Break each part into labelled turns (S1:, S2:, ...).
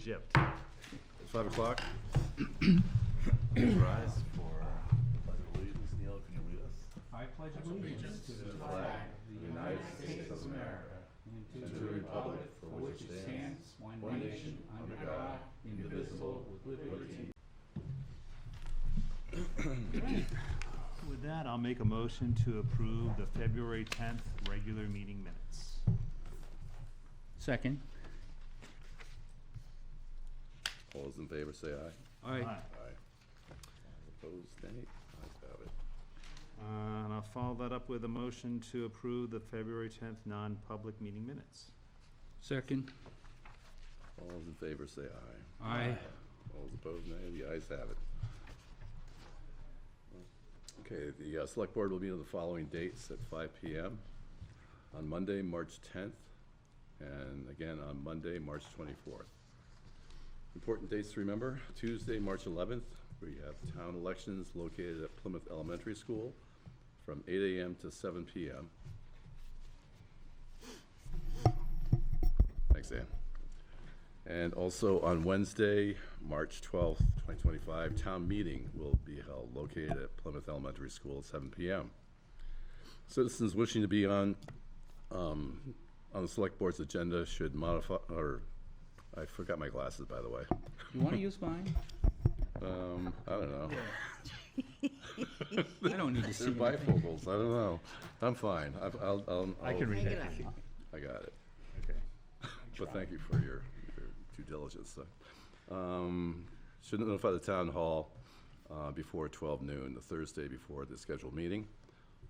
S1: gypped.
S2: It's 5 o'clock.
S3: Please rise for pledge of allegiance. Neil, can you read us?
S4: I pledge allegiance to the flag of the United States of America and to the republic for which it stands, one nation, under God, indivisible, with liberty.
S1: With that, I'll make a motion to approve the February 10th regular meeting minutes.
S4: Second.
S2: All those in favor say aye.
S4: Aye.
S1: Aye.
S2: Opposed, nay. Ayes have it.
S1: And I'll follow that up with a motion to approve the February 10th non-public meeting minutes.
S4: Second.
S2: All those in favor say aye.
S4: Aye.
S2: All those opposed, nay. The ayes have it. Okay, the Select Board will meet on the following dates at 5 p.m. on Monday, March 10th, and again on Monday, March 24th. Important dates to remember: Tuesday, March 11th, we have town elections located at Plymouth Elementary School from 8 a.m. to 7 p.m. Thanks, Dan. And also on Wednesday, March 12th, 2025, town meeting will be held located at Plymouth Elementary School at 7 p.m. Citizens wishing to be on the Select Board's agenda should modify, or I forgot my glasses, by the way.
S4: You want to use mine?
S2: I don't know.
S4: I don't need to see
S2: They're
S4: anything.
S2: bifocals. I don't know. I'm fine.
S1: I can read it.
S2: I got it.
S1: Okay.
S2: But thank you for your due diligence. Should notify the town hall before 12 noon, the Thursday before the scheduled meeting.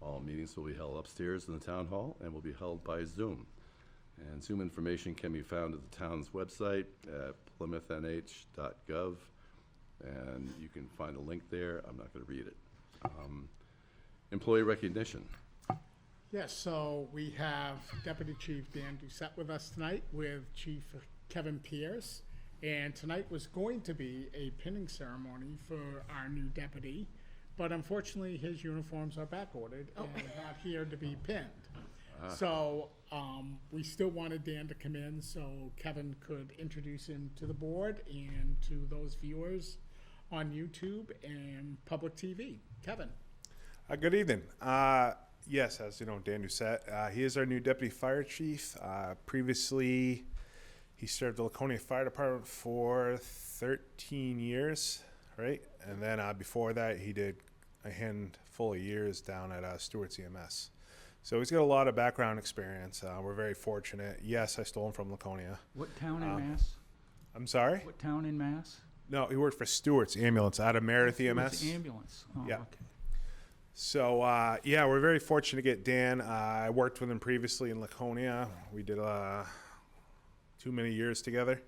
S2: All meetings will be held upstairs in the town hall and will be held by Zoom. And Zoom information can be found at the town's website at plymouthnh.gov. And you can find a link there. I'm not going to read it. Employee recognition.
S5: Yes, so we have Deputy Chief Dan Doucette with us tonight with Chief Kevin Pierce. And tonight was going to be a pinning ceremony for our new deputy, but unfortunately his uniforms are back ordered and not here to be pinned. So we still wanted Dan to come in so Kevin could introduce him to the board and to those viewers on YouTube and public TV. Kevin.
S6: Good evening. Yes, as you know, Dan Doucette. He is our new deputy fire chief. Previously, he served the Laconia Fire Department for 13 years, right? And then before that, he did a handful of years down at Stewart's EMS. So he's got a lot of background experience. We're very fortunate. Yes, I stole him from Laconia.
S4: What town in Mass?
S6: I'm sorry?
S4: What town in Mass?
S6: No, he worked for Stewart's Ambulance out of Meredith EMS.
S4: It's ambulance. Oh,
S6: Yeah.
S4: okay.
S6: So, yeah, we're very fortunate to get Dan. I worked with him previously in Laconia. We did too many years together.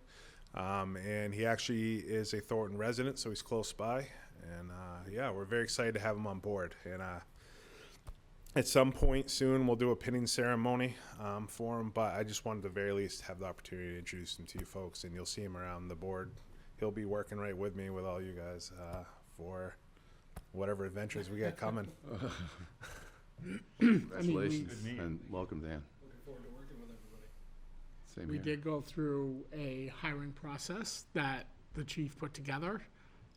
S6: And he actually is a Thornton resident, so he's close by. And, yeah, we're very excited to have him on board. And at some point soon, we'll do a pinning ceremony for him. But I just wanted to very least have the opportunity to introduce him to you folks. And you'll see him around the board. He'll be working right with me with all you guys for whatever adventures we got coming.
S2: Congratulations and welcome, Dan.
S5: Looking forward to working with everybody.
S2: Same
S5: We
S2: here.
S5: did go through a hiring process that the chief put together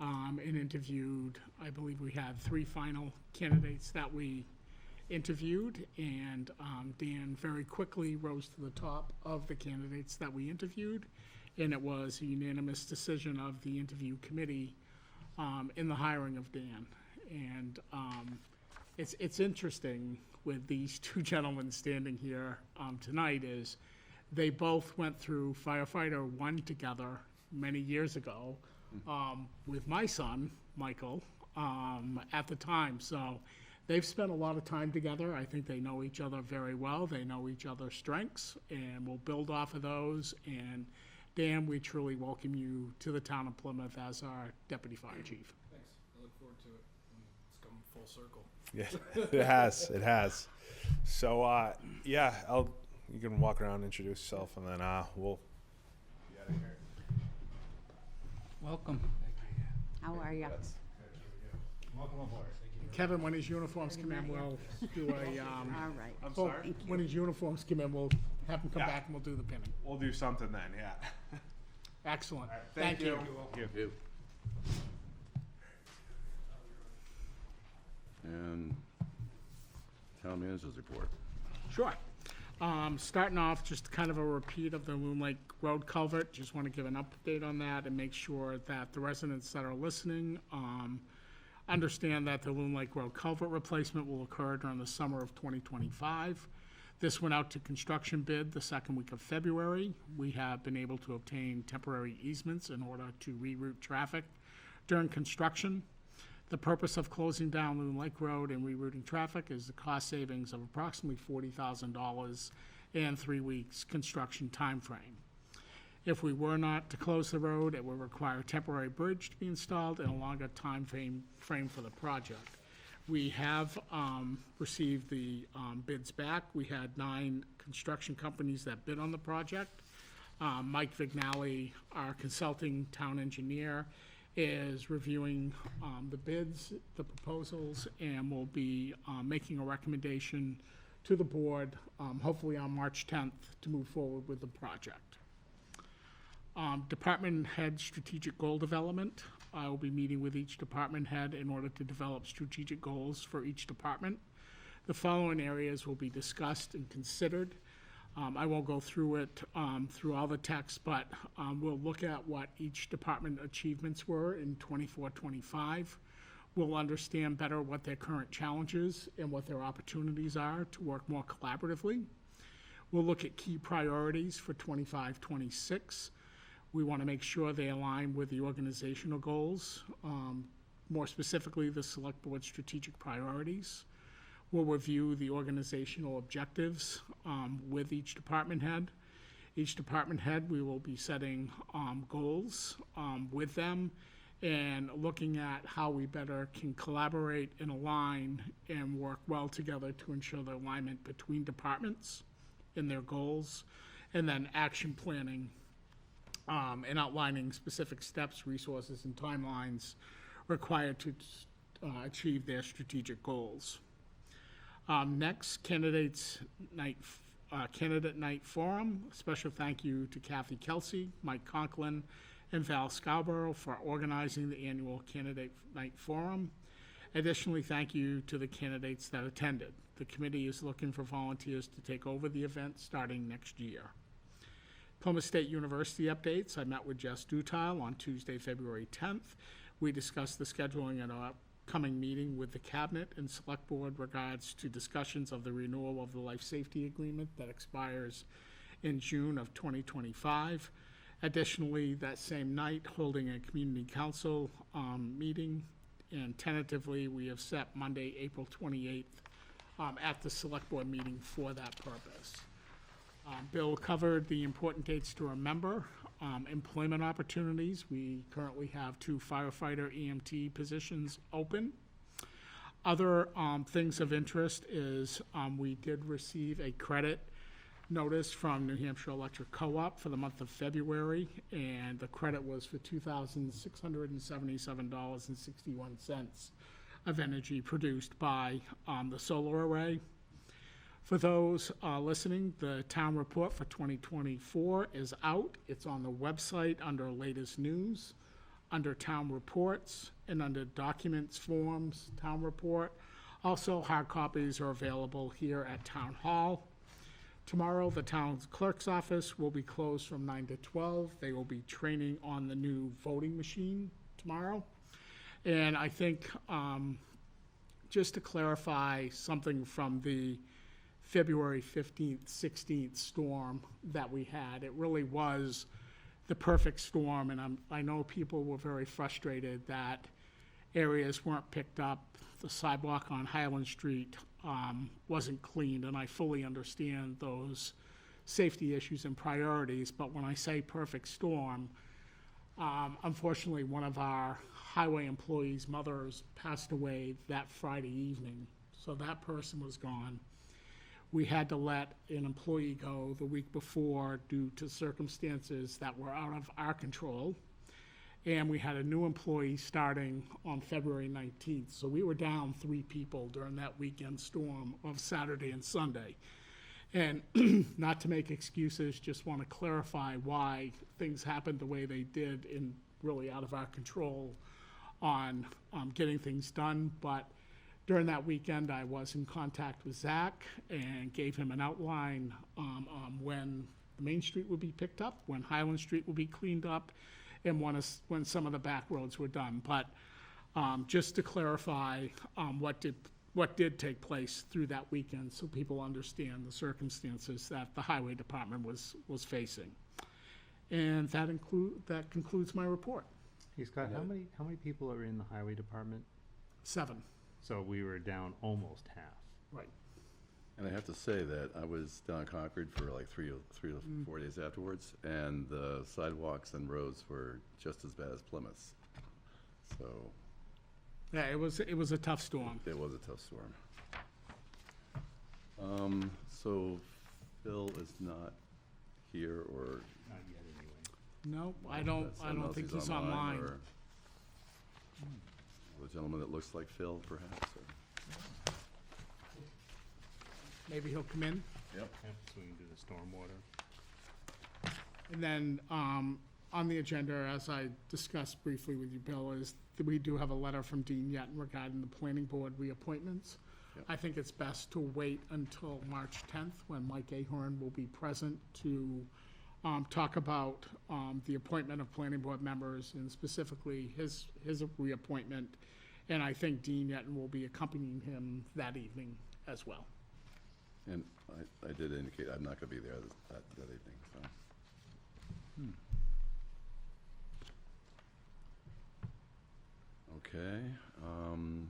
S5: and interviewed. I believe we had 3 final candidates that we interviewed, and Dan very quickly rose to the top of the candidates that we interviewed, and it was a unanimous decision of the interview committee in the hiring of Dan. And it's interesting with these 2 gentlemen standing here tonight is they both went through firefighter 1 together many years ago with my son, Michael, at the time. So they've spent a lot of time together. I think they know each other very well. They know each other's strengths, and we'll build off of those. And Dan, we truly welcome you to the town of Plymouth as our deputy fire chief.
S7: Thanks. I look forward to it. It's come full circle.
S6: Yeah, it has. It has. So, yeah, you can walk around, introduce yourself, and then we'll be out of here.
S4: Welcome.
S8: How are you?
S7: Welcome aboard.
S5: Kevin, when his uniforms come in, we'll do a,
S8: All right.
S6: I'm
S5: well,
S6: sorry?
S5: when his uniforms come in, we'll have him come
S6: Yeah.
S5: back and we'll do the pinning.
S6: We'll do something then, yeah.
S5: Excellent. Thank you.
S2: Thank you. And town manager's report.
S5: Sure. Starting off, just kind of a repeat of the Loon Lake Road culvert. Just want to give an update on that and make sure that the residents that are listening understand that the Loon Lake Road culvert replacement will occur during the summer of 2025. This went out to construction bid the second week of February. We have been able to obtain temporary easements in order to reroute traffic during construction. The purpose of closing down Loon Lake Road and rerouting traffic is the cost savings of approximately $40,000 and 3 weeks construction timeframe. If we were not to close the road, it would require a temporary bridge to be installed and a longer time frame for the project. We have received the bids back. We had 9 construction companies that bid on the project. Mike Vignali, our consulting town engineer, is reviewing the bids, the proposals, and will be making a recommendation to the board, hopefully on March 10th, to move forward with the project. Department head strategic goal development. I will be meeting with each department head in order to develop strategic goals for each department. The following areas will be discussed and considered. I won't go through it through all the text, but we'll look at what each department achievements were in 24-25. We'll understand better what their current challenges and what their opportunities are to work more collaboratively. We'll look at key priorities for 25-26. We want to make sure they align with the organizational goals, more specifically the Select Board strategic priorities. We'll review the organizational objectives with each department head. Each department head, we will be setting goals with them and looking at how we better can collaborate and align and work well together to ensure the alignment between departments and their goals, and then action planning and outlining specific steps, resources, and timelines required to achieve their strategic goals. Next, candidate night forum. Special thank you to Kathy Kelsey, Mike Conklin, and Val Scarborough for organizing the annual candidate night forum. Additionally, thank you to the candidates that attended. The committee is looking for volunteers to take over the event starting next year. Plymouth State University updates. I met with Jess Dutile on Tuesday, February 10th. We discussed the scheduling at our upcoming meeting with the Cabinet and Select Board regards to discussions of the renewal of the life safety agreement that expires in June of 2025. Additionally, that same night, holding a community council meeting, and tentatively, we have set Monday, April 28th at the Select Board meeting for that purpose. Bill covered the important dates to remember. Employment opportunities, we currently have 2 firefighter EMT positions open. Other things of interest is we did receive a credit notice from New Hampshire Electric Co-op for the month of February, and the credit was for $2,677.61 of energy produced by the solar array. For those listening, the town report for 2024 is out. It's on the website under latest news, under town reports, and under documents, forms, town report. Also, hard copies are available here at Town Hall. Tomorrow, the town's clerk's office will be closed from 9 to 12. They will be training on the new voting machine tomorrow. And I think, just to clarify something from the February 15th, 16th storm that we had, it really was the perfect storm, and I know people were very frustrated that areas weren't picked up. The sidewalk on Highland Street wasn't cleaned, and I fully understand those safety issues and priorities, but when I say perfect storm, unfortunately, one of our highway employees' mothers passed away that Friday evening, so that person was gone. We had to let an employee go the week before due to circumstances that were out of our control. And we had a new employee starting on February 19th. So we were down 3 people during that weekend storm of Saturday and Sunday. And not to make excuses, just want to clarify why things happened the way they did and really out of our control on getting things done. But during that weekend, I was in contact with Zach and gave him an outline on when the Main Street would be picked up, when Highland Street would be cleaned up, and when some of the back roads were done. But just to clarify what did take place through that weekend, so people understand the circumstances that the Highway Department was facing. And that concludes my report.
S1: Hey Scott, how many people are in the highway department?
S5: 7.
S1: So we were down almost half.
S5: Right.
S2: And I have to say that I was down in Concord for like three to 4 days afterwards, and the sidewalks and roads were just as bad as Plymouth's. So
S5: Yeah, it was a tough storm.
S2: it was a tough storm. So Phil is not here, or
S1: Not yet, anyway.
S5: No, I don't
S2: unless
S5: think he's online.
S2: or the gentleman that looks like Phil, perhaps. Or.
S5: Maybe he'll come in.
S2: Yep.
S1: Yeah, so we can do the stormwater.
S5: And then, on the agenda, as I discussed briefly with you, Bill, is that we do have a letter from Dean Yetton regarding the planning board reappointments.
S2: Yep.
S5: I think it's best to wait until March 10th, when Mike Ahorn will be present to talk about the appointment of planning board members, and specifically his reappointment. And I think Dean Yetton will be accompanying him that evening as well.
S2: And I did indicate I'm not going to be there that evening. So. Okay. On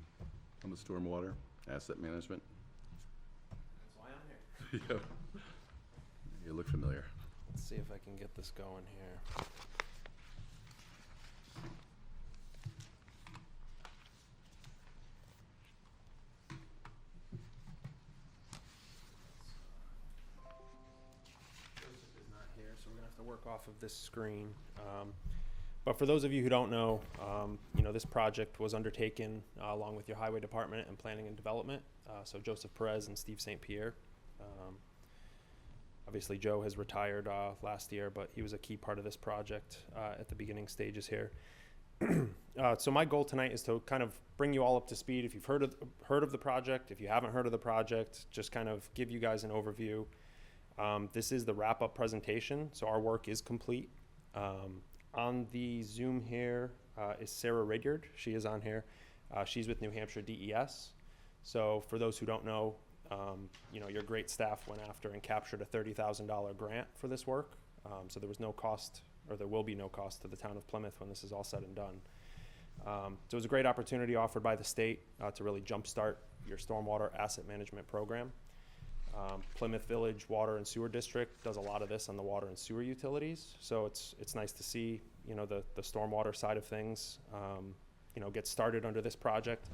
S2: the stormwater, asset management.
S9: That's why I'm here.
S2: Yep. You look familiar.
S9: Let's see if I can get this going here. Joseph is not here, so we're gonna have to work off of this screen. But for those of you who don't know, this project was undertaken along with your highway department and planning and development. So Joseph Perez and Steve St. Pierre. Obviously, Joe has retired last year, but he was a key part of this project at the beginning stages here. So my goal tonight is to kind of bring you all up to speed. If you've heard of the project, if you haven't heard of the project, just kind of give you guys an overview. This is the wrap-up presentation, so our work is complete. On the Zoom here is Sarah Ridyard. She is on here. She's with New Hampshire DES. So for those who don't know, your great staff went after and captured a $30,000 grant for this work. So there was no cost, or there will be no cost to the town of Plymouth when this is all said and done. So it was a great opportunity offered by the state to really jumpstart your stormwater asset management program. Plymouth Village Water and Sewer District does a lot of this on the water and sewer utilities. So it's nice to see, the stormwater side of things, get started under this project.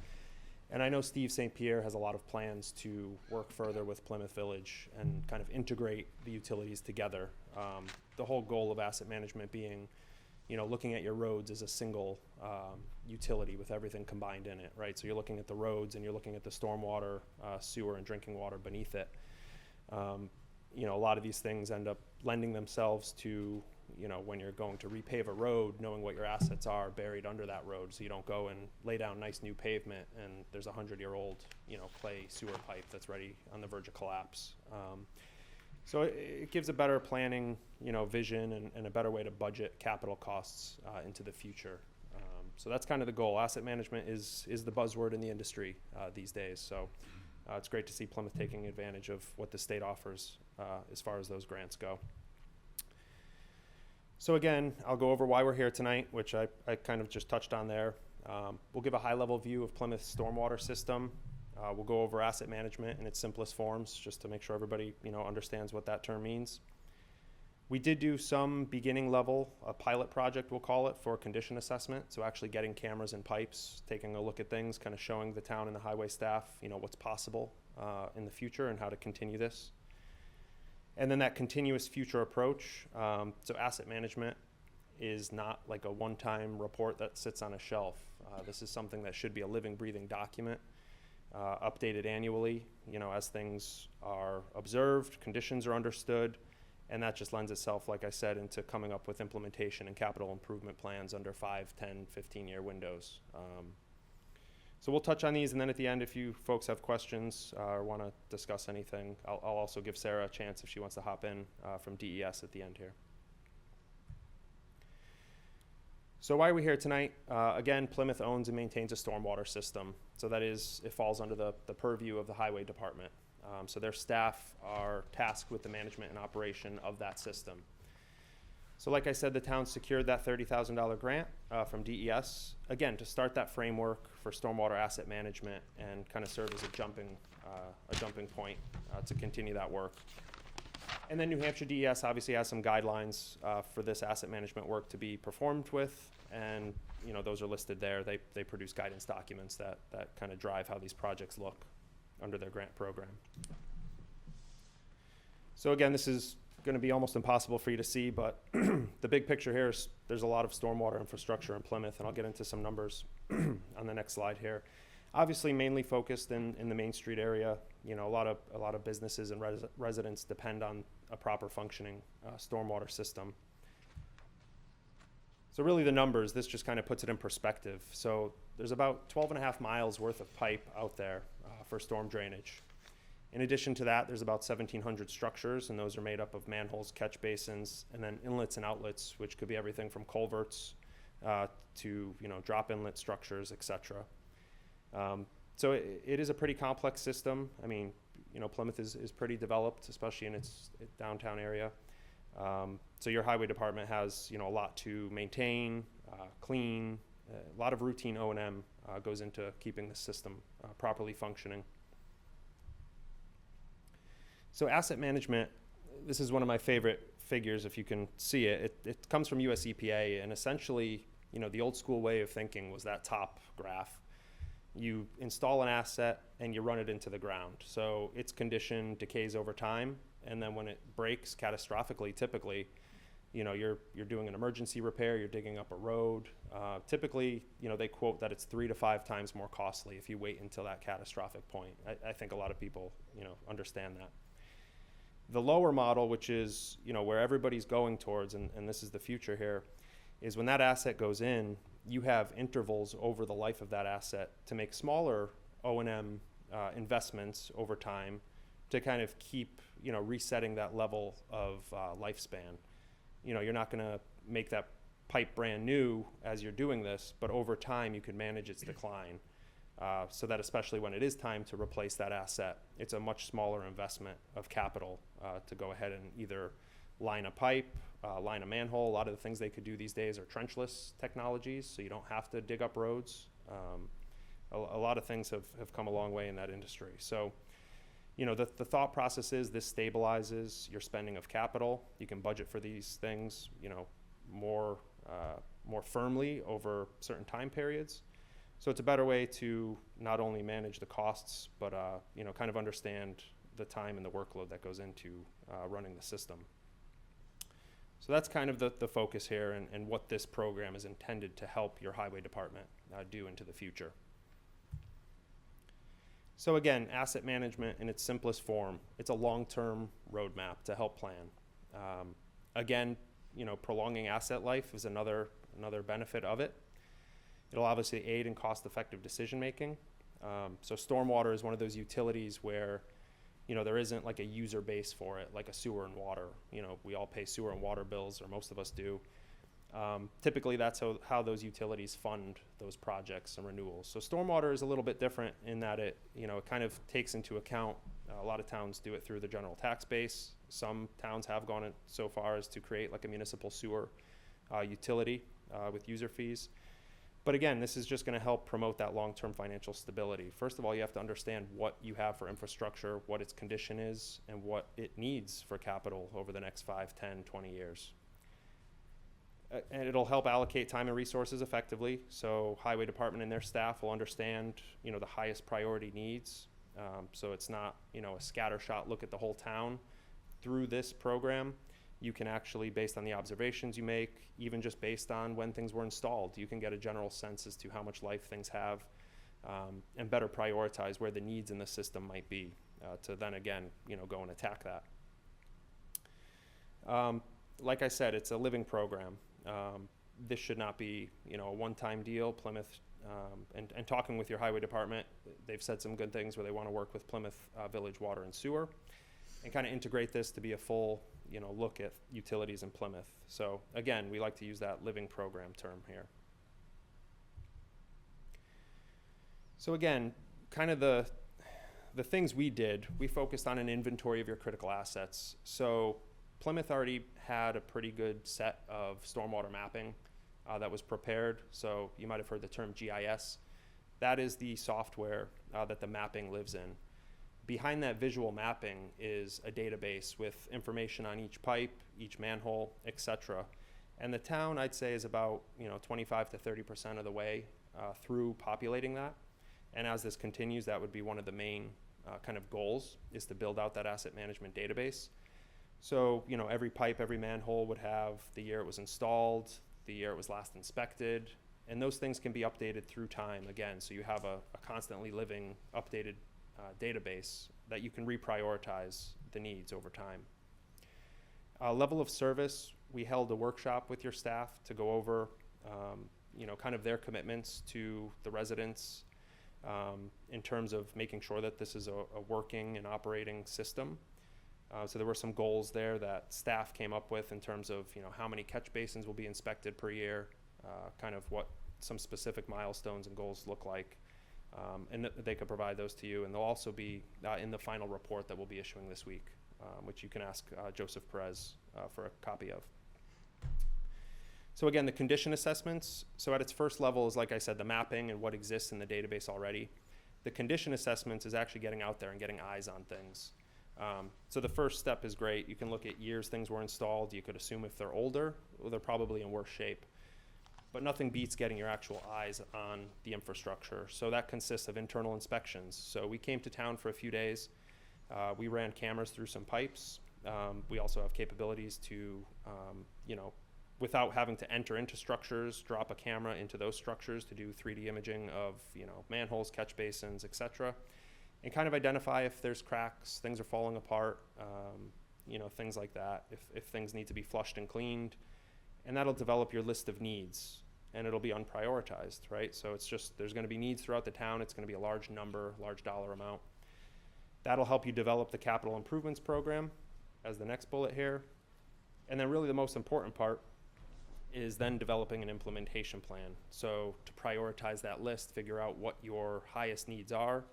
S9: And I know Steve St. Pierre has a lot of plans to work further with Plymouth Village and kind of integrate the utilities together. The whole goal of asset management being, looking at your roads as a single utility with everything combined in it, right? So you're looking at the roads and you're looking at the stormwater, sewer, and drinking water beneath it. A lot of these things end up lending themselves to, when you're going to repave a road, knowing what your assets are buried under that road, so you don't go and lay down nice new pavement and there's a 100-year-old, clay sewer pipe that's ready on the verge of collapse. So it gives a better planning, vision and a better way to budget capital costs into the future. So that's kind of the goal. Asset management is the buzzword in the industry these days. So it's great to see Plymouth taking advantage of what the state offers as far as those grants go. So again, I'll go over why we're here tonight, which I kind of just touched on there. We'll give a high-level view of Plymouth's stormwater system. We'll go over asset management in its simplest forms, just to make sure everybody understands what that term means. We did do some beginning level, a pilot project we'll call it, for condition assessment. So actually getting cameras and pipes, taking a look at things, kind of showing the town and the highway staff, what's possible in the future and how to continue this. And then that continuous future approach. So asset management is not like a one-time report that sits on a shelf. This is something that should be a living, breathing document. updated annually, as things are observed, conditions are understood, and that just lends itself, like I said, into coming up with implementation and capital improvement plans under 5, 10, 15-year windows. So we'll touch on these, and then at the end, if you folks have questions or want to discuss anything, I'll also give Sarah a chance if she wants to hop in from DES at the end here. So why are we here tonight? Again, Plymouth owns and maintains a stormwater system. So that is, it falls under the purview of the Highway Department. So their staff are tasked with the management and operation of that system. So like I said, the town secured that $30,000 grant from DES, again, to start that framework for stormwater asset management and kind of serve as a jumping point to continue that work. And then New Hampshire DES obviously has some guidelines for this asset management work to be performed with, and those are listed there. They produce guidance documents that kind of drive how these projects look under their grant program. So again, this is going to be almost impossible for you to see, but the big picture here is there's a lot of stormwater infrastructure in Plymouth, and I'll get into some numbers on the next slide here. Obviously, mainly focused in the Main Street area. A lot of businesses and residents depend on a proper functioning stormwater system. So really the numbers, this just kind of puts it in perspective. So there's about 12.5 miles worth of pipe out there for storm drainage. In addition to that, there's about 1,700 structures, and those are made up of manholes, catch basins, and then inlets and outlets, which could be everything from culverts to drop inlet structures, etc. So it is a pretty complex system. I mean, Plymouth is pretty developed, especially in its downtown area. So your highway department has, a lot to maintain, clean. A lot of routine O&M goes into keeping the system properly functioning. So asset management, this is one of my favorite figures, if you can see it. It comes from US EPA, and essentially, the old school way of thinking was that top graph. You install an asset and you run it into the ground. So its condition decays over time, and then when it breaks catastrophically, typically, you're doing an emergency repair, you're digging up a road. Typically, they quote that it's 3 to 5 times more costly if you wait until that catastrophic point. I think a lot of people, understand that. The lower model, which is, where everybody's going towards, and this is the future here, is when that asset goes in, you have intervals over the life of that asset to make smaller O&M investments over time to kind of keep, resetting that level of lifespan. You're not going to make that pipe brand new as you're doing this, but over time you can manage its decline. So that especially when it is time to replace that asset, it's a much smaller investment of capital to go ahead and either line a pipe, line a manhole. A lot of the things they could do these days are trenchless technologies, so you don't have to dig up roads. A lot of things have come a long way in that industry. So, the thought process is this stabilizes your spending of capital. You can budget for these things, more firmly over certain time periods. So it's a better way to not only manage the costs, but kind of understand the time and the workload that goes into running the system. So that's kind of the focus here and what this program is intended to help your highway department do into the future. So again, asset management in its simplest form, it's a long-term roadmap to help plan. Again, prolonging asset life is another benefit of it. It'll obviously aid in cost-effective decision-making. So stormwater is one of those utilities where, there isn't like a user base for it, like a sewer and water. We all pay sewer and water bills, or most of us do. Typically, that's how those utilities fund those projects and renewals. So stormwater is a little bit different in that it kind of takes into account, a lot of towns do it through the general tax base. Some towns have gone so far as to create like a municipal sewer utility with user fees. But again, this is just going to help promote that long-term financial stability. First of all, you have to understand what you have for infrastructure, what its condition is, and what it needs for capital over the next 5, 10, 20 years. And it'll help allocate time and resources effectively. So highway department and their staff will understand, the highest priority needs. So it's not, a scattershot look at the whole town. Through this program, you can actually, based on the observations you make, even just based on when things were installed, you can get a general sense as to how much life things have. and better prioritize where the needs in the system might be, to then again, go and attack that. Like I said, it's a living program. This should not be, a one-time deal. Plymouth, and talking with your highway department, they've said some good things where they want to work with Plymouth Village Water and Sewer and kind of integrate this to be a full, look at utilities in Plymouth. So again, we like to use that living program term here. So again, kind of the things we did, we focused on an inventory of your critical assets. So Plymouth already had a pretty good set of stormwater mapping that was prepared. So you might have heard the term GIS. That is the software that the mapping lives in. Behind that visual mapping is a database with information on each pipe, each manhole, etc. And the town, I'd say, is about 25 to 30% of the way through populating that. And as this continues, that would be one of the main kind of goals, is to build out that asset management database. So, every pipe, every manhole would have the year it was installed, the year it was last inspected, and those things can be updated through time again. So you have a constantly living, updated database that you can reprioritize the needs over time. Level of service, we held a workshop with your staff to go over, kind of their commitments to the residents in terms of making sure that this is a working and operating system. So there were some goals there that staff came up with in terms of, how many catch basins will be inspected per year, kind of what some specific milestones and goals look like. And they could provide those to you. And they'll also be in the final report that we'll be issuing this week, which you can ask Joseph Perez for a copy of. So again, the condition assessments. So at its first level is, like I said, the mapping and what exists in the database already. The condition assessments is actually getting out there and getting eyes on things. So the first step is great. You can look at years things were installed. You could assume if they're older, well, they're probably in worse shape. But nothing beats getting your actual eyes on the infrastructure. So that consists of internal inspections. So we came to town for a few days. We ran cameras through some pipes. We also have capabilities to, without having to enter into structures, drop a camera into those structures to do 3D imaging of, manholes, catch basins, etc. And kind of identify if there's cracks, things are falling apart, things like that, if things need to be flushed and cleaned. And that'll develop your list of needs, and it'll be unprioritized, right? So it's just, there's gonna be needs throughout the town. It's gonna be a large number, large dollar amount. That'll help you develop the capital improvements program as the next bullet here. And then really the most important part is then developing an implementation plan. So to prioritize that list, figure out what your highest needs are,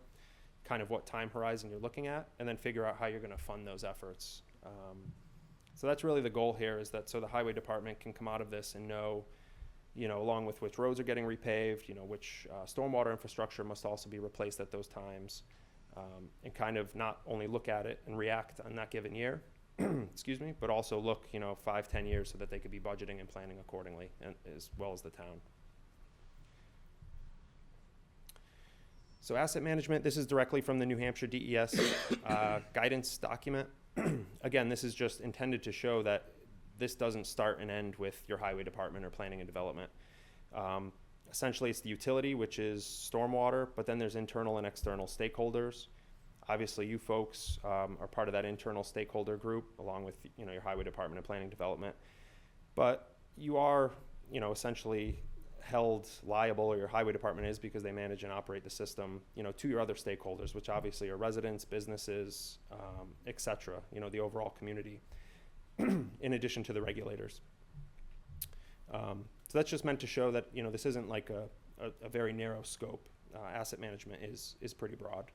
S9: kind of what time horizon you're looking at, and then figure out how you're gonna fund those efforts. So that's really the goal here, is that so the highway department can come out of this and know, along with which roads are getting repaved, which stormwater infrastructure must also be replaced at those times, and kind of not only look at it and react on that given year, excuse me, but also look, 5-10 years so that they could be budgeting and planning accordingly, and as well as the town. So asset management, this is directly from the New Hampshire DES guidance document. Again, this is just intended to show that this doesn't start and end with your highway department or planning and development. Essentially, it's the utility, which is stormwater, but then there's internal and external stakeholders. Obviously, you folks are part of that internal stakeholder group, along with your highway department and planning development. But you are, essentially held liable, or your highway department is, because they manage and operate the system, to your other stakeholders, which obviously are residents, businesses, et cetera, the overall community, in addition to the regulators. So that's just meant to show that, this isn't like a very narrow scope. Asset management is pretty broad.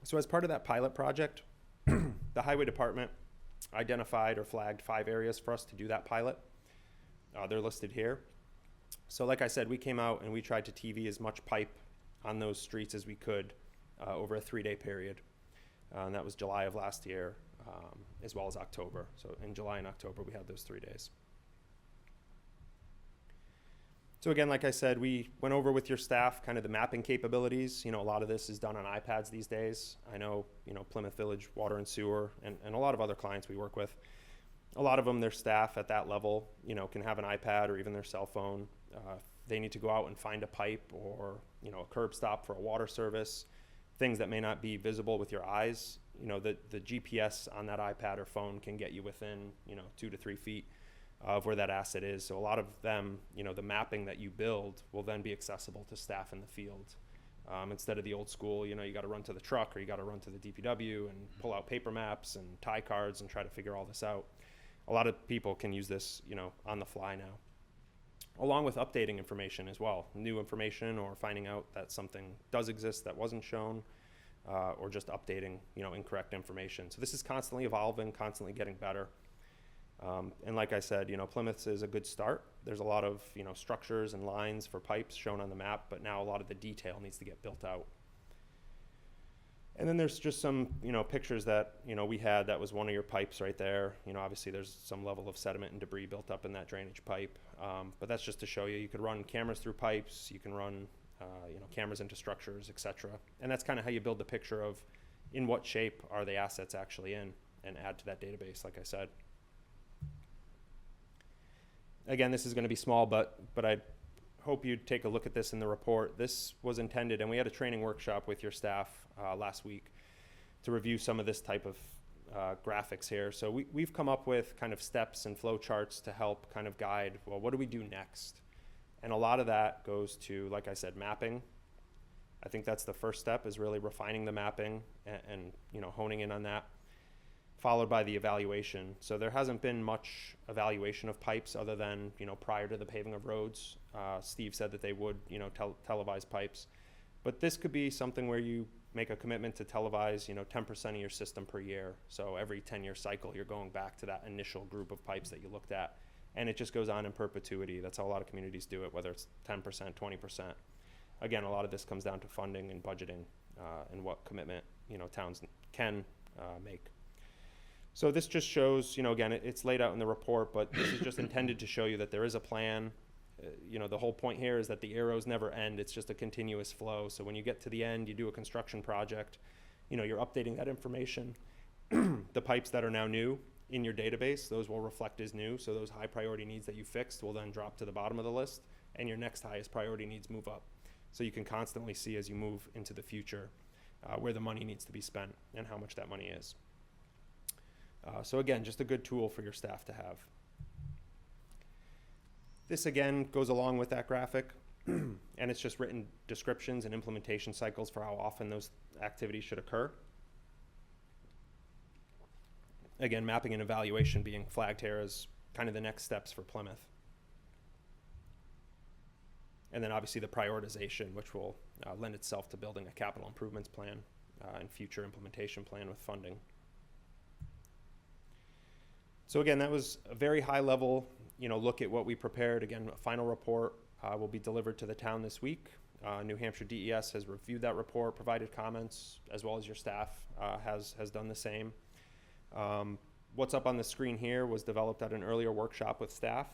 S9: So as part of that pilot project, the highway department identified or flagged 5 areas for us to do that pilot. They're listed here. So like I said, we came out and we tried to TV as much pipe on those streets as we could over a 3-day period. And that was July of last year, as well as October. So in July and October, we had those 3 days. So again, like I said, we went over with your staff kind of the mapping capabilities. A lot of this is done on iPads these days. I know, Plymouth Village Water and Sewer and a lot of other clients we work with A lot of them, their staff at that level, you know, can have an iPad or even their cell phone. They need to go out and find a pipe or, you know, a curb stop for a water service, things that may not be visible with your eyes. You know, the GPS on that iPad or phone can get you within, you know, 2 to 3 feet of where that asset is. So a lot of them, you know, the mapping that you build will then be accessible to staff in the field. Instead of the old school, you know, you got to run to the truck or you got to run to the DPW and pull out paper maps and tie cards and try to figure all this out. A lot of people can use this, you know, on the fly now, along with updating information as well, new information or finding out that something does exist that wasn't shown, or just updating, you know, incorrect information. So this is constantly evolving, constantly getting better. And like I said, you know, Plymouth's is a good start. There's a lot of, you know, structures and lines for pipes shown on the map, but now a lot of the detail needs to get built out. And then there's just some, you know, pictures that, you know, we had. That was one of your pipes right there. You know, obviously there's some level of sediment and debris built up in that drainage pipe. But that's just to show you, you could run cameras through pipes, you can run, you know, cameras into structures, etc. And that's kind of how you build the picture of in what shape are the assets actually in, and add to that database, like I said. Again, this is going to be small, but I hope you'd take a look at this in the report. This was intended, and we had a training workshop with your staff last week to review some of this type of graphics here. So we've come up with kind of steps and flow charts to help kind of guide, well, what do we do next? And a lot of that goes to, like I said, mapping. I think that's the first step, is really refining the mapping and you know, honing in on that, followed by the evaluation. So there hasn't been much evaluation of pipes other than, you know, prior to the paving of roads. Steve said that they would, you know, televise pipes. But this could be something where you make a commitment to televise, you know, 10% of your system per year. So every 10-year cycle, you're going back to that initial group of pipes that you looked at. And it just goes on in perpetuity. That's how a lot of communities do it, whether it's 10%, 20%. Again, a lot of this comes down to funding and budgeting and what commitment, you know, towns can make. So this just shows, you know, again, it's laid out in the report, but this is just intended to show you that there is a plan. You know, the whole point here is that the arrows never end. It's just a continuous flow. So when you get to the end, you do a construction project, you know, you're updating that information. The pipes that are now new in your database, those will reflect as new. So those high priority needs that you fixed will then drop to the bottom of the list, and your next highest priority needs move up. So you can constantly see as you move into the future where the money needs to be spent and how much that money is. So again, just a good tool for your staff to have. This again goes along with that graphic, and it's just written descriptions and implementation cycles for how often those activities should occur. Again, mapping and evaluation being flagged here as kind of the next steps for Plymouth. And then obviously the prioritization, which will lend itself to building a capital improvements plan and future implementation plan with funding. So again, that was a very high level, you know, look at what we prepared. Again, a final report will be delivered to the town this week. New Hampshire DES has reviewed that report, provided comments, as well as your staff has done the same. What's up on the screen here was developed at an earlier workshop with staff,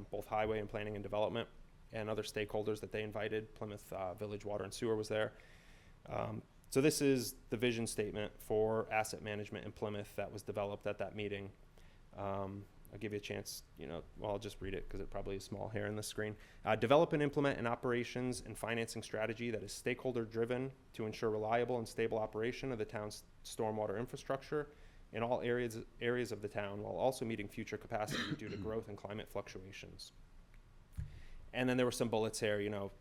S9: both highway and planning and development, and other stakeholders that they invited. Plymouth Village Water and Sewer was there. So this is the vision statement for asset management in Plymouth that was developed at that meeting. I'll give you a chance, you know, well, I'll just read it because it probably is small here on the screen. Develop and implement an operations and financing strategy that is stakeholder driven to ensure reliable and stable operation of the town's stormwater infrastructure in all areas of the town, while also meeting future capacity due to growth and climate fluctuations. And then there were some bullets here, you know,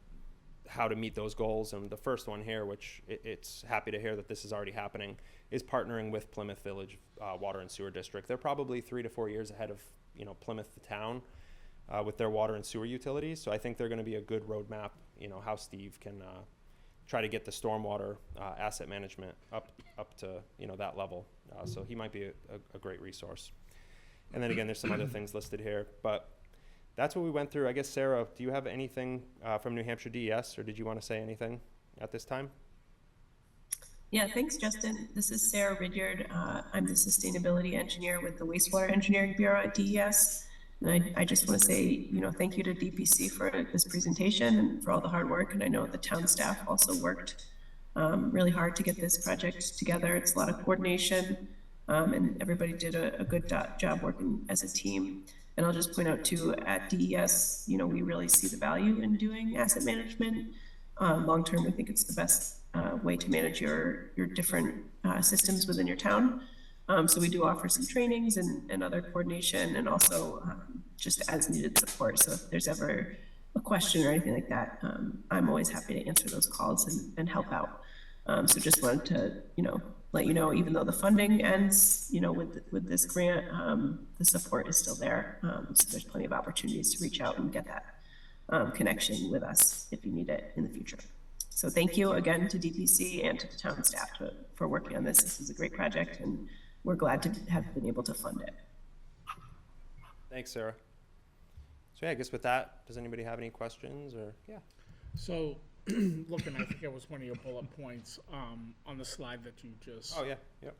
S9: how to meet those goals. And the first one here, which it's happy to hear that this is already happening, is partnering with Plymouth Village Water and Sewer District. They're probably 3 to 4 years ahead of, you know, Plymouth, the town, with their water and sewer utilities. So I think they're going to be a good roadmap, you know, how Steve can try to get the stormwater asset management up to, you know, that level. So he might be a great resource. And then again, there's some other things listed here, but that's what we went through. I guess, Sarah, do you have anything from New Hampshire DES, or did you want to say anything at this time?
S10: Yeah, thanks, Justin. This is Sarah Ridyard. I'm the sustainability engineer with the Wastewater Engineering Bureau at DES. And I just want to say, you know, thank you to DPC for this presentation and for all the hard work. And I know the town staff also worked really hard to get this project together. It's a lot of coordination And everybody did a good job working as a team. And I'll just point out too, at DES, you know, we really see the value in doing asset management. Long term, we think it's the best way to manage your different systems within your town. So we do offer some trainings and other coordination, and also just as needed support. So if there's ever a question or anything like that, I'm always happy to answer those calls and help out. So just wanted to, you know, let you know, even though the funding ends, you know, with this grant, the support is still there. So there's plenty of opportunities to reach out and get that connection with us if you need it in the future. So thank you again to DPC and to the town staff for working on this. This is a great project, and we're glad to have been able to fund it.
S9: Thanks, Sarah. So yeah, I guess with that, does anybody have any questions or, yeah?
S5: So, looking, I think it was one of your bullet points on the slide that you just.
S9: Oh, yeah, yep.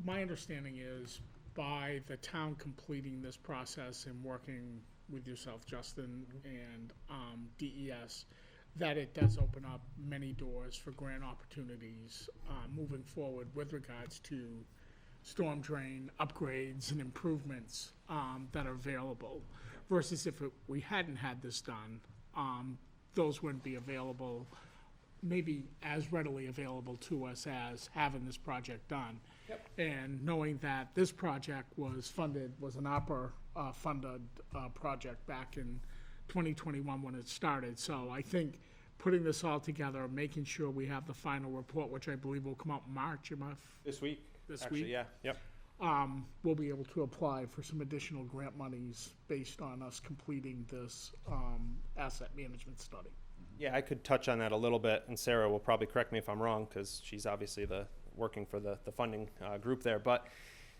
S5: My understanding is by the town completing this process and working with yourself, Justin, and DES, that it does open up many doors for grant opportunities moving forward with regards to storm drain upgrades and improvements that are available, versus if we hadn't had this done, those wouldn't be available, maybe as readily available to us as having this project done.
S9: Yep.
S5: And knowing that this project was an ARPA funded project back in 2021 when it started. So I think putting this all together, making sure we have the final report, which I believe will come out in March,
S9: This week?
S5: This
S9: Actually,
S5: week?
S9: yeah, yep.
S5: We'll be able to apply for some additional grant monies based on us completing this asset management study.
S9: Yeah, I could touch on that a little bit, and Sarah will probably correct me if I'm wrong, because she's obviously working for the funding group there. But,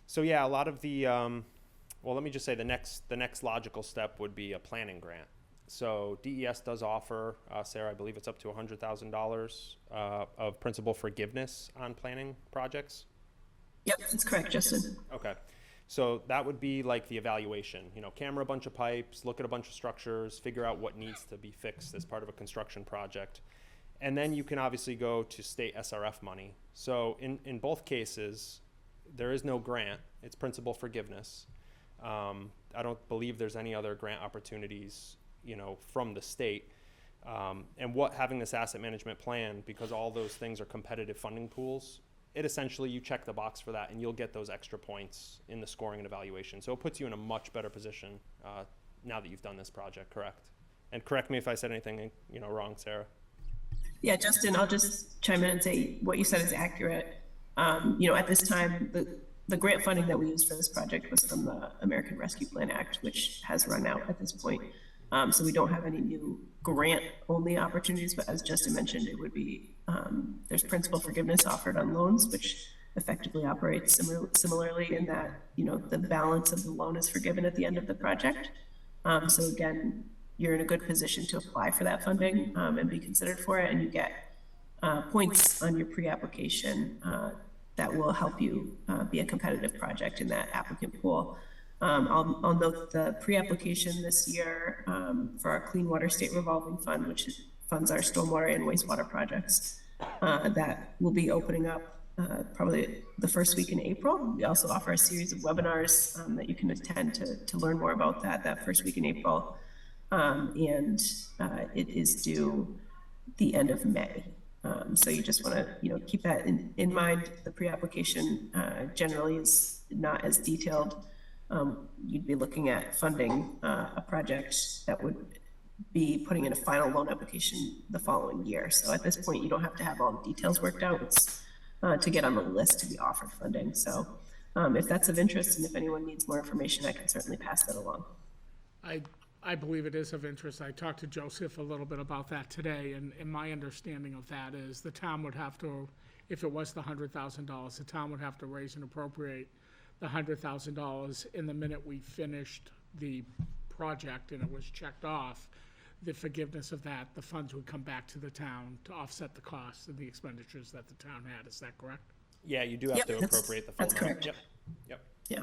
S9: so yeah, a lot of the, well, let me just say the next logical step would be a planning grant. So DES does offer, Sarah, I believe it's up to $100,000 of principal forgiveness on planning projects.
S10: Yep, that's correct, Justin.
S9: Okay. So that would be like the evaluation, you know, camera a bunch of pipes, look at a bunch of structures, figure out what needs to be fixed as part of a construction project. And then you can obviously go to state SRF money. So in both cases, there is no grant. It's principal forgiveness. I don't believe there's any other grant opportunities, you know, from the state. And what having this asset management plan, because all those things are competitive funding pools, it essentially, you check the box for that and you'll get those extra points in the scoring and evaluation. So it puts you in a much better position now that you've done this project, correct? And correct me if I said anything, you know, wrong, Sarah.
S10: Yeah, Justin, I'll just chime in and say what you said is accurate. You know, at this time, the grant funding that we used for this project was from the American Rescue Plan Act, which has run out at this point. So we don't have any new grant-only opportunities, but as Justin mentioned, it would be, there's principal forgiveness offered on loans, which effectively operates similarly in that, you know, the balance of the loan is forgiven at the end of the project. So again, you're in a good position to apply for that funding and be considered for it, and you get points on your pre-application that will help you be a competitive project in that applicant pool. I'll note the pre-application this year for our Clean Water State Revolving Fund, which funds our stormwater and wastewater projects, that will be opening up probably the first week in April. We also offer a series of webinars that you can attend to learn more about that first week in April. And it is due the end of May. So you just want to, you know, keep that in mind. The pre-application generally is not as detailed. You'd be looking at funding a project that would be putting in a final loan application the following year. So at this point, you don't have to have all the details worked out. It's to get on the list to be offered funding. So if that's of interest and if anyone needs more information, I can certainly pass that along.
S5: I believe it is of interest. I talked to Joseph a little bit about that today, and my understanding of that is the town would have to, if it was the $100,000, the town would have to raise and appropriate the $100,000 in the minute we finished the project and it was checked off. The forgiveness of that, the funds would come back to the town to offset the costs and the expenditures that the town had. Is that correct?
S9: Yeah, you do have to appropriate the full
S10: That's
S9: amount.
S10: correct.
S9: Yep.
S10: Yeah.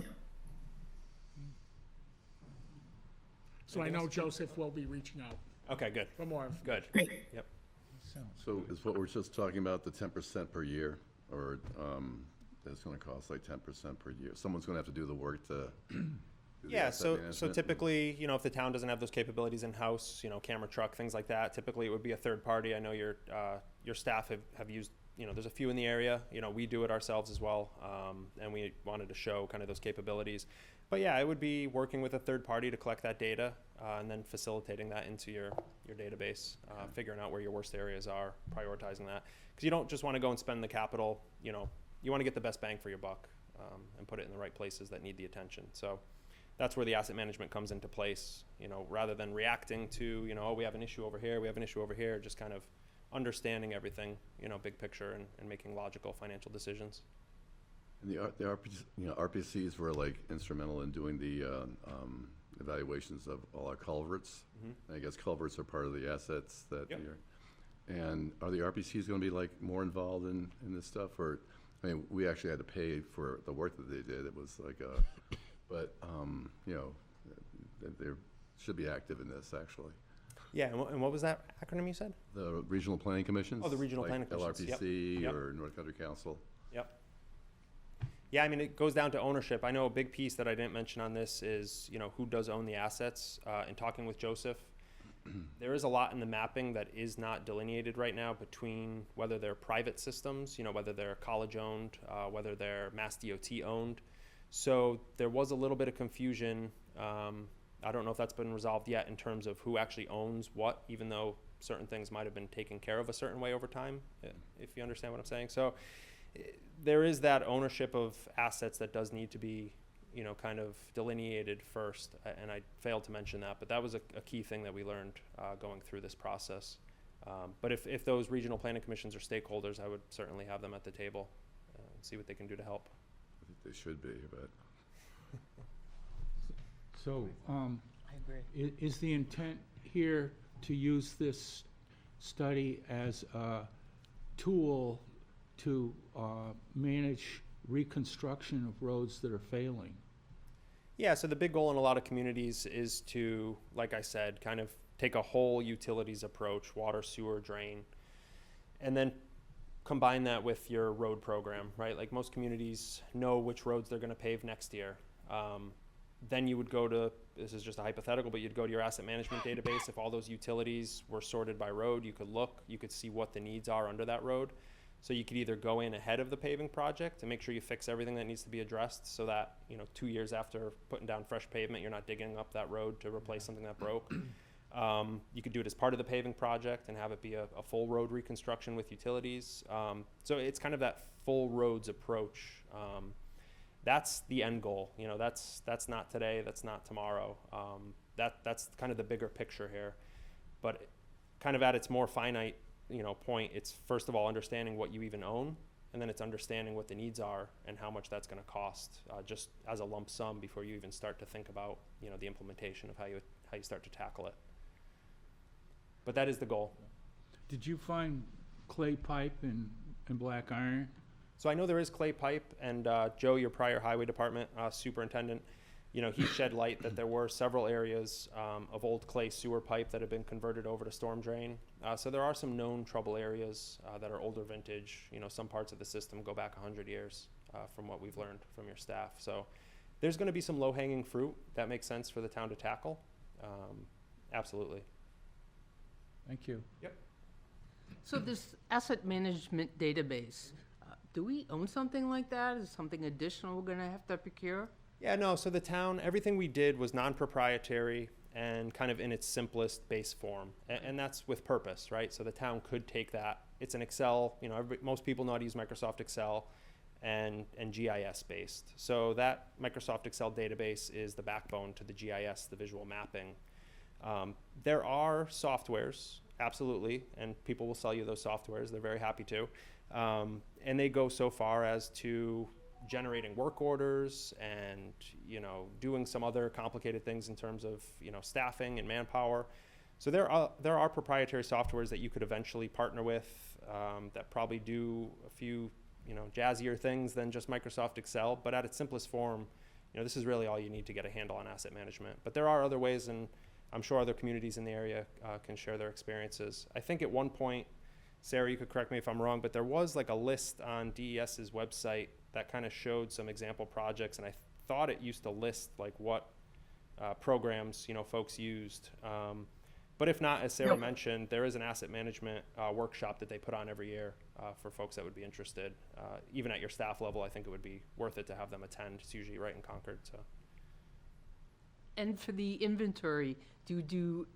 S5: So I know Joseph will be reaching out
S9: Okay, good.
S5: for more.
S9: Good.
S10: Great.
S9: Yep.
S2: So is what we're just talking about the 10% per year, or it's gonna cost like 10% per year. Someone's gonna have to do the work to do the
S9: Yeah,
S2: asset
S9: so
S2: management.
S9: typically, if the town doesn't have those capabilities in-house, camera truck, things like that, typically it would be a third party. I know your staff have used, there's a few in the area, we do it ourselves as well, and we wanted to show kind of those capabilities. But yeah, it would be working with a third party to collect that data, and then facilitating that into your database, figuring out where your worst areas are, prioritizing that. Because you don't just want to go and spend the capital, you want to get the best bang for your buck, and put it in the right places that need the attention. So that's where the asset management comes into place, rather than reacting to, oh, we have an issue over here, we have an issue over here, just kind of understanding everything, big picture, and making logical financial decisions.
S2: And the RPCs were like instrumental in doing the evaluations of all our culverts. I guess culverts are part of the assets that
S9: Yep.
S2: and are the RPCs going to be like more involved in this stuff? Or, I mean, we actually had to pay for the work that they did. It was like but, they should be active in this, actually.
S9: Yeah, and what was that acronym you said?
S2: The regional planning commissions?
S9: Oh, the regional
S2: like
S9: planning commissions, yep.
S2: LRPC
S9: Yep.
S2: or North Country Council.
S9: Yep. Yeah, I mean, it goes down to ownership. I know a big piece that I didn't mention on this is, who does own the assets. In talking with Joseph, there is a lot in the mapping that is not delineated right now between whether they're private systems, whether they're college-owned, whether they're Mass DOT owned. So there was a little bit of confusion. I don't know if that's been resolved yet in terms of who actually owns what, even though certain things might have been taken care of a certain way over time, if you understand what I'm saying. So there is that ownership of assets that does need to be, kind of delineated first, and I failed to mention that, but that was a key thing that we learned going through this process. But if those regional planning commissions are stakeholders, I would certainly have them at the table and see what they can do to help.
S2: I think they should be, but.
S4: So,
S8: I agree.
S4: is the intent here to use this study as a tool to manage reconstruction of roads that are failing?
S9: Yeah, so the big goal in a lot of communities is to, like I said, kind of take a whole utilities approach, water, sewer, drain, and then combine that with your road program, right? Like most communities know which roads they're going to pave next year. Then you would go to, this is just a hypothetical, but you'd go to your asset management database. If all those utilities were sorted by road, you could look, you could see what the needs are under that road. So you could either go in ahead of the paving project to make sure you fix everything that needs to be addressed so that, 2 years after putting down fresh pavement, you're not digging up that road to replace something that broke. You could do it as part of the paving project and have it be a full road reconstruction with utilities. So it's kind of that full roads approach. That's the end goal. That's not today, that's not tomorrow. That's kind of the bigger picture here. But kind of at its more finite point, it's first of all understanding what you even own, and then it's understanding what the needs are and how much that's going to cost, just as a lump sum before you even start to think about the implementation of how you start to tackle it. But that is the goal.
S4: Did you find clay pipe and black iron?
S9: So I know there is clay pipe, and Joe, your prior highway department superintendent, he shed light that there were several areas of old clay sewer pipe that have been converted over to storm drain. So there are some known trouble areas that are older vintage. Some parts of the system go back 100 years from what we've learned from your staff. So there's going to be some low-hanging fruit that makes sense for the town to tackle. Absolutely.
S4: Thank you.
S9: Yep.
S8: So this asset management database, do we own something like that? Is something additional we're gonna have to procure?
S9: Yeah, no, so the town, everything we did was non-proprietary and kind of in its simplest base form. And that's with purpose, right? So the town could take that. It's an Excel, most people know how to use Microsoft Excel and GIS based. So that Microsoft Excel database is the backbone to the GIS, the visual mapping. There are softwares, absolutely, and people will sell you those softwares. They're very happy to. And they go so far as to generating work orders and, doing some other complicated things in terms of, staffing and manpower. So there are proprietary softwares that you could eventually partner with that probably do a few, jazzier things than just Microsoft Excel. But at its simplest form, this is really all you need to get a handle on asset management. But there are other ways, and I'm sure other communities in the area can share their experiences. I think at one point, Sarah, you could correct me if I'm wrong, but there was like a list on DES's website that kind of showed some example projects, and I thought it used to list like what programs, you know, folks used. But if not, as Sarah
S10: Nope.
S9: mentioned, there is an asset management workshop that they put on every year for folks that would be interested. Even at your staff level, I think it would be worth it to have them attend. It's usually right in Concord, so.
S8: And for the inventory, do you do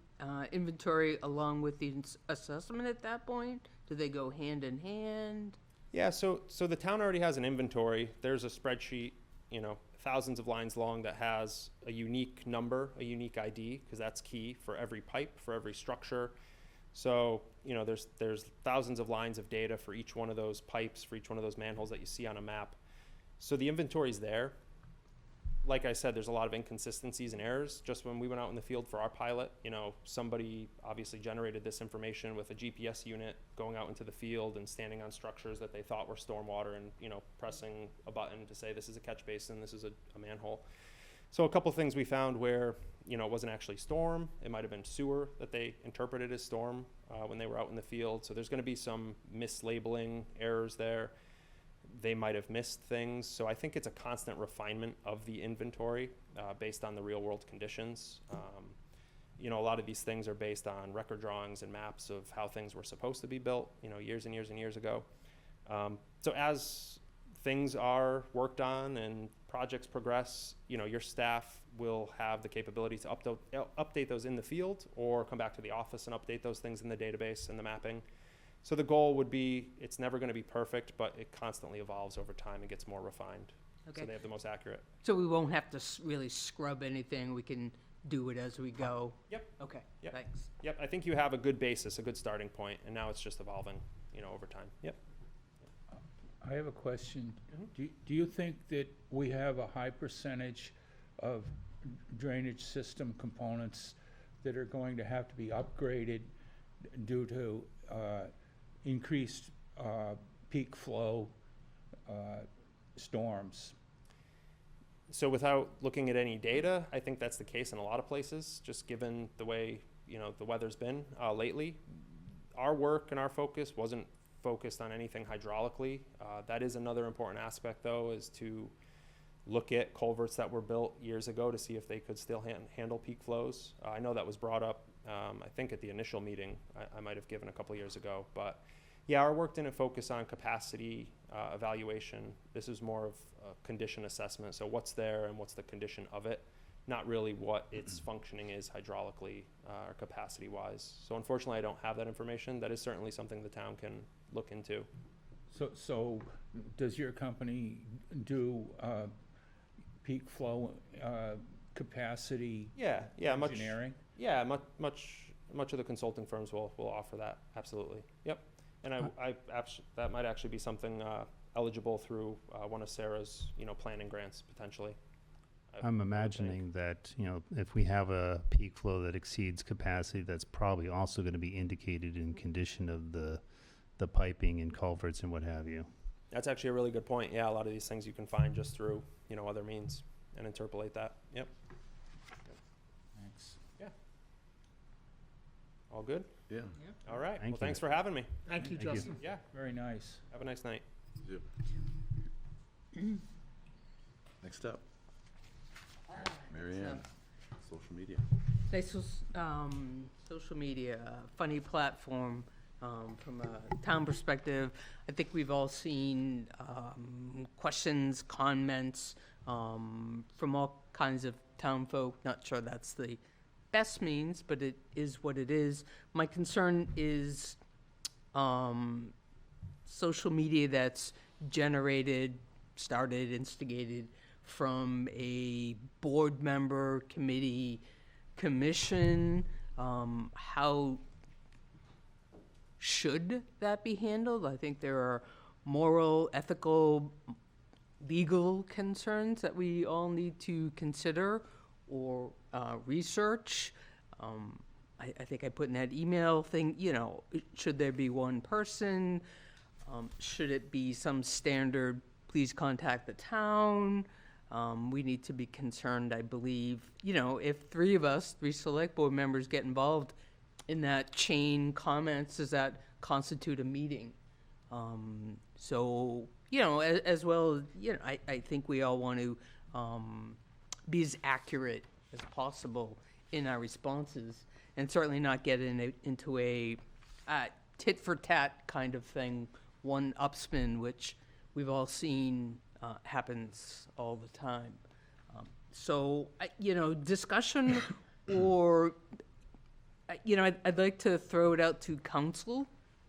S8: inventory along with the assessment at that point? Do they go hand in hand?
S9: Yeah, so the town already has an inventory. There's a spreadsheet, you know, thousands of lines long that has a unique number, a unique ID, because that's key for every pipe, for every structure. So, you know, there's thousands of lines of data for each one of those pipes, for each one of those manholes that you see on a map. So the inventory's there. Like I said, there's a lot of inconsistencies and errors. Just when we went out in the field for our pilot, you know, somebody obviously generated this information with a GPS unit going out into the field and standing on structures that they thought were stormwater and, you know, pressing a button to say this is a catch basin, this is a manhole. So a couple things we found where, you know, it wasn't actually storm. It might have been sewer that they interpreted as storm when they were out in the field. So there's going to be some mislabeling errors there. They might have missed things. So I think it's a constant refinement of the inventory based on the real world conditions. You know, a lot of these things are based on record drawings and maps of how things were supposed to be built, you know, years and years and years ago. So as things are worked on and projects progress, you know, your staff will have the capability to update those in the field or come back to the office and update those things in the database and the mapping. So the goal would be, it's never going to be perfect, but it constantly evolves over time and gets more refined.
S8: Okay.
S9: So they have the most accurate.
S8: So we won't have to really scrub anything, we can do it as we go?
S9: Yep.
S8: Okay,
S9: Yep.
S8: thanks.
S9: Yep, I think you have a good basis, a good starting point, and now it's just evolving, you know, over time. Yep.
S4: I have a question.
S9: Mhm.
S4: Do you think that we have a high percentage of drainage system components that are going to have to be upgraded due to increased peak flow storms?
S9: So without looking at any data, I think that's the case in a lot of places, just given the way, you know, the weather's been lately. Our work and our focus wasn't focused on anything hydraulically. That is another important aspect, though, is to look at culverts that were built years ago to see if they could still handle peak flows. I know that was brought up, I think at the initial meeting I might have given a couple years ago, but yeah, our work didn't focus on capacity evaluation. This is more of a condition assessment. So what's there and what's the condition of it, not really what its functioning is hydraulically or capacity wise. So unfortunately, I don't have that information. That is certainly something the town can look into.
S4: So does your company do peak flow capacity
S9: Yeah,
S4: engineering?
S9: much of the consulting firms will offer that. Absolutely. Yep. And that might actually be something eligible through one of Sarah's, you know, planning grants potentially.
S1: I'm imagining that, you know, if we have a peak flow that exceeds capacity, that's probably also going to be indicated in condition of the piping and culverts and what have you.
S9: That's actually a really good point. Yeah, a lot of these things you can find just through, you know, other means and interpolate that. Yep.
S4: Thanks.
S9: All good?
S2: Yeah.
S9: All right.
S1: Thank
S9: Well, thanks
S1: you.
S9: for having me.
S5: Thank you,
S1: Thank you.
S5: Justin.
S9: Yeah.
S4: Very nice.
S9: Have a nice night.
S2: Next up, Mary Ann, social media.
S8: Nice, social media, funny platform, from a town perspective. I think we've all seen, questions, comments, from all kinds of town folk. Not sure that's the best means, but it is what it is. My concern is, social media that's generated, started, instigated from a board member, committee, commission. How should that be handled? I think there are moral, ethical, legal concerns that we all need to consider or research. I think I put in that email thing, you know, should there be one person? Should it be some standard, please contact the town? We need to be concerned, I believe, you know, if three select board members get involved in that chain comments, does that constitute a meeting? So you know, as well, you know, I think we all want to be as accurate as possible in our responses, and certainly not get into a tit for tat kind of thing, one upspin, which we've all seen happens all the time. So, you know, discussion or, you know, I'd like to throw it out to council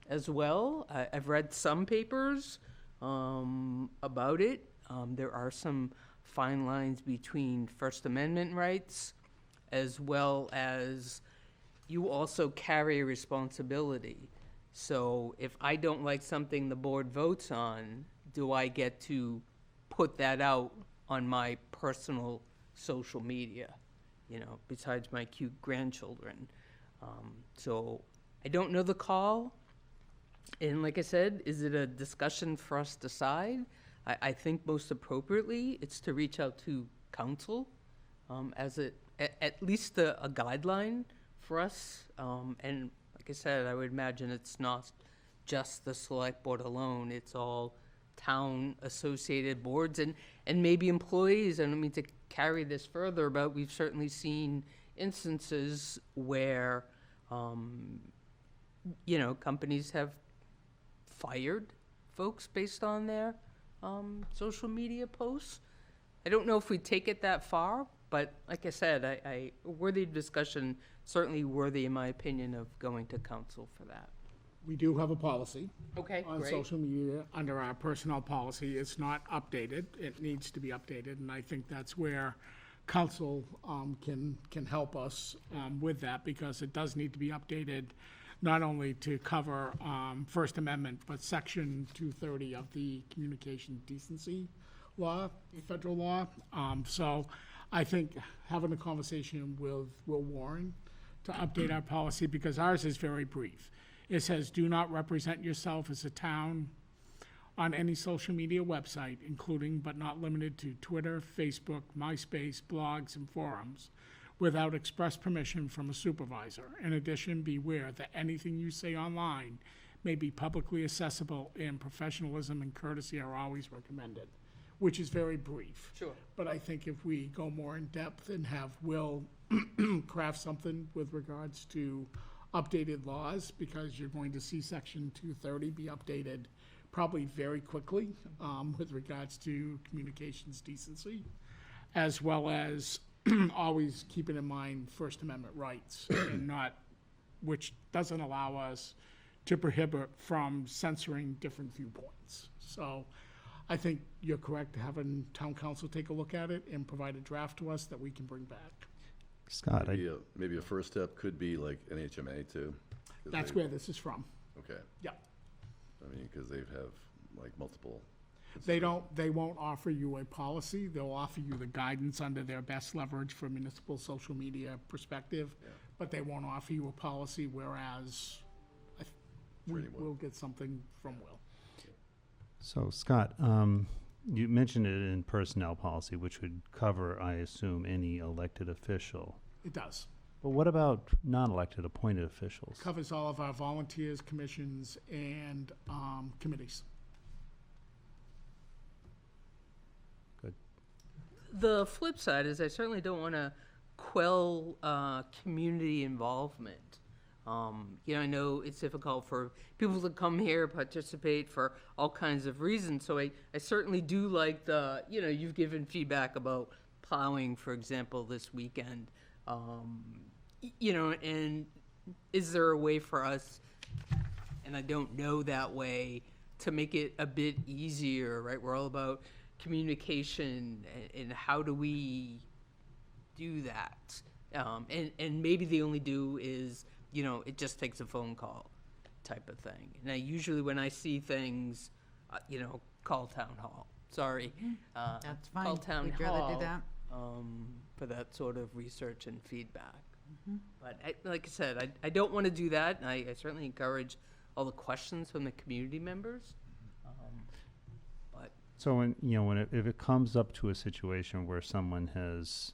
S8: as well. I've read some papers about it. There are some fine lines between First Amendment rights, as well as you also carry a responsibility. So if I don't like something the board votes on, do I get to put that out on my personal social media, you know, besides my cute grandchildren? So I don't know the call. And like I said, is it a discussion for us to decide? I think most appropriately, it's to reach out to council as at least a guideline for us. And like I said, I would imagine it's not just the select board alone. It's all town associated boards and maybe employees. I don't mean to carry this further, but we've certainly seen instances where, you know, companies have fired folks based on their social media posts. I don't know if we take it that far, but like I said, I worthy of discussion, certainly worthy, in my opinion, of going to council for that.
S5: We do have a policy
S8: Okay,
S5: on
S8: great.
S5: social media under our personnel policy. It's not updated. It needs to be updated, and I think that's where council can help us with that, because it does need to be updated, not only to cover First Amendment, but Section 230 of the Communication Decency Law, federal law. So I think having a conversation with Warren to update our policy, because ours is very brief. It says, do not represent yourself as a town on any social media website, including but not limited to Twitter, Facebook, MySpace, blogs, and forums, without express permission from a supervisor. In addition, beware that anything you say online may be publicly accessible, and professionalism and courtesy are always recommended, which is very brief.
S8: Sure.
S5: But I think if we go more in depth and have Will craft something with regards to updated laws, because you're going to see Section 230 be updated probably very quickly with regards to communications decency, as well as always keeping in mind First Amendment rights, and not, which doesn't allow us to prohibit from censoring different viewpoints. So I think you're correct having town council take a look at it and provide a draft to us that we can bring back.
S1: Scott,
S2: Maybe a first step could be like NHMA too. 'cause
S5: That's
S2: they-
S5: where this is from.
S2: Okay,
S5: Yeah.
S2: I mean, because they have like multiple.
S5: They won't offer you a policy. They'll offer you the guidance under their best leverage for municipal social media perspective, but they won't offer you a policy, whereas
S2: Training will.
S5: we'll get something from Will.
S1: so Scott, you mentioned it in personnel policy, which would cover, I assume, any elected official.
S5: It does.
S1: But what about non-elected appointed officials?
S5: Covers all of our volunteers, commissions, and committees.
S8: The flip side is I certainly don't want to quell community involvement. You know, I know it's difficult for people to come here, participate for all kinds of reasons. So I certainly do like you know, you've given feedback about plowing, for example, this weekend. You know, and is there a way for us, and I don't know that way, to make it a bit easier, right? We're all about communication, and how do we do that? And maybe the only do is, you know, it just takes a phone call type of thing. And I usually, when I see things, you know, call town hall. Sorry.
S11: That's fine.
S8: Call town
S11: We'd rather do
S8: hall,
S11: that.
S8: for that sort of research and feedback. But like I said, I don't want to do that, and I certainly encourage all the questions from the community members. But
S1: So when, you know, if it comes up to a situation where someone has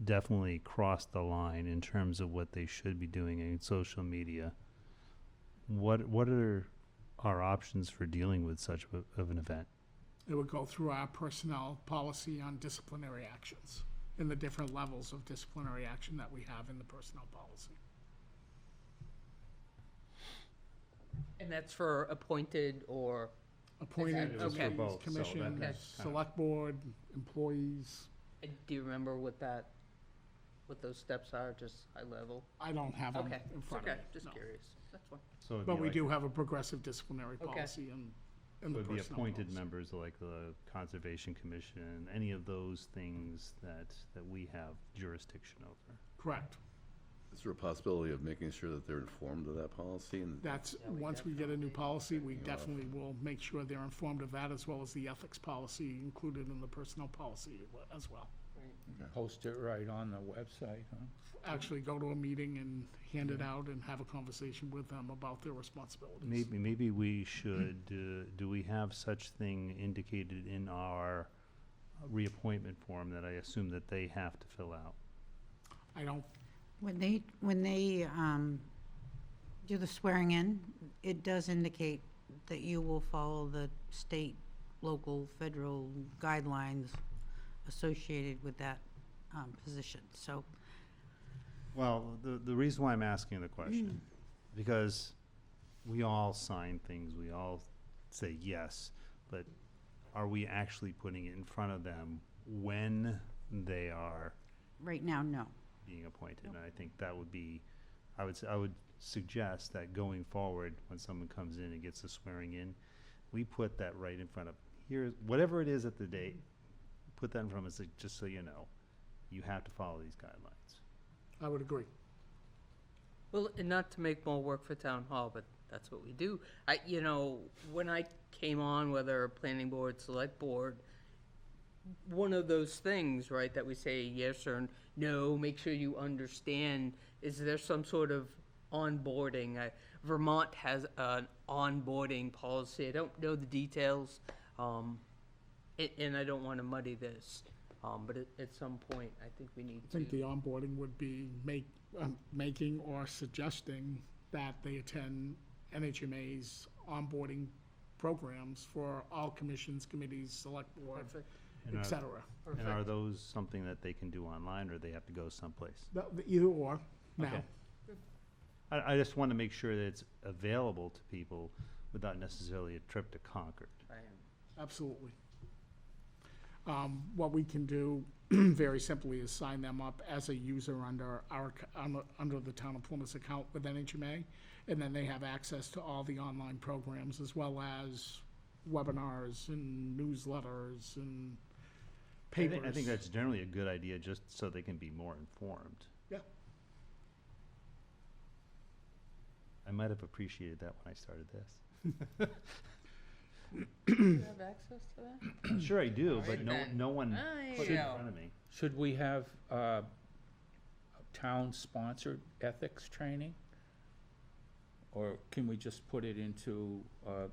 S1: definitely crossed the line in terms of what they should be doing in social media, what are our options for dealing with such of an event?
S5: It would go through our personnel policy on disciplinary actions and the different levels of disciplinary action that we have in the personnel policy.
S8: And that's for appointed or,
S5: Appointed
S8: It was for
S5: committees,
S1: both, so that-
S5: commissions,
S1: that's kind of-
S5: select board, employees.
S8: do you remember what those steps are, just high level?
S5: I don't have them
S8: Okay,
S5: in
S8: it's
S5: front of
S8: okay,
S5: me.
S8: just
S5: no.
S8: curious, that's fine.
S1: So it'd
S5: But
S1: be
S5: we
S1: like-
S5: do have a progressive disciplinary
S8: Okay.
S5: policy in the
S1: Would be
S5: personnel
S1: appointed
S5: policy.
S1: members like the Conservation Commission, any of those things that we have jurisdiction over.
S5: Correct.
S2: Is there a possibility of making sure that they're informed of that policy and
S5: That's,
S8: Yeah, we
S5: once we get a new policy, we
S2: Yeah.
S5: definitely will make sure they're informed of that, as well as the ethics policy included in the personnel policy as well.
S4: Post it right on the website, huh?
S5: Actually go to a meeting and hand it out and have a conversation with them about their responsibilities.
S1: Maybe we should, do we have such thing indicated in our reappointment form that I assume that they have to fill out?
S5: I don't,
S11: When they do the swearing in, it does indicate that you will follow the state, local, federal guidelines associated with that position, so.
S1: Well, the reason why I'm asking the question, because we all sign things, we all say yes, but are we actually putting it in front of them when they are
S11: Right now, no.
S1: being appointed? And I think that would be, I would suggest that going forward, when someone comes in and gets a swearing in, we put that right in front of, here's, whatever it is at the date, put that in front of us, like, just so you know, you have to follow these guidelines.
S5: I would agree.
S8: Well, and not to make more work for town hall, but that's what we do. When I came on, whether planning board, select board, one of those things, right, that we say yes or no, make sure you understand, is there some sort of onboarding? Vermont has an onboarding policy. I don't know the details, and I don't want to muddy this. But at some point, I think we need
S5: I think the
S8: to.
S5: onboarding would be making or suggesting that they attend NHMA's onboarding programs for all commissions, committees, select board,
S8: Perfect,
S1: And
S5: et
S1: are-
S5: cetera.
S1: And are
S8: perfect.
S1: those something that they can do online, or they have to go someplace?
S5: Either or, now.
S1: Okay. I just want to make sure that it's available to people without necessarily a trip to Concord.
S5: Absolutely. What we can do very simply is sign them up as a user under under the Town of Plymouth's account with NHMA, and then they have access to all the online programs, as well as webinars and newsletters and papers.
S1: I think that's generally a good idea, just so they can be more informed.
S5: Yeah.
S1: I might have appreciated that when I started this.
S8: Do you have access to that?
S1: I'm sure I do, but
S8: Alright
S1: no,
S8: then.
S1: no one
S8: Ah,
S1: put it
S8: there you
S1: in
S8: go.
S1: front of me.
S4: Should we have town-sponsored ethics training? Or can we just put it into a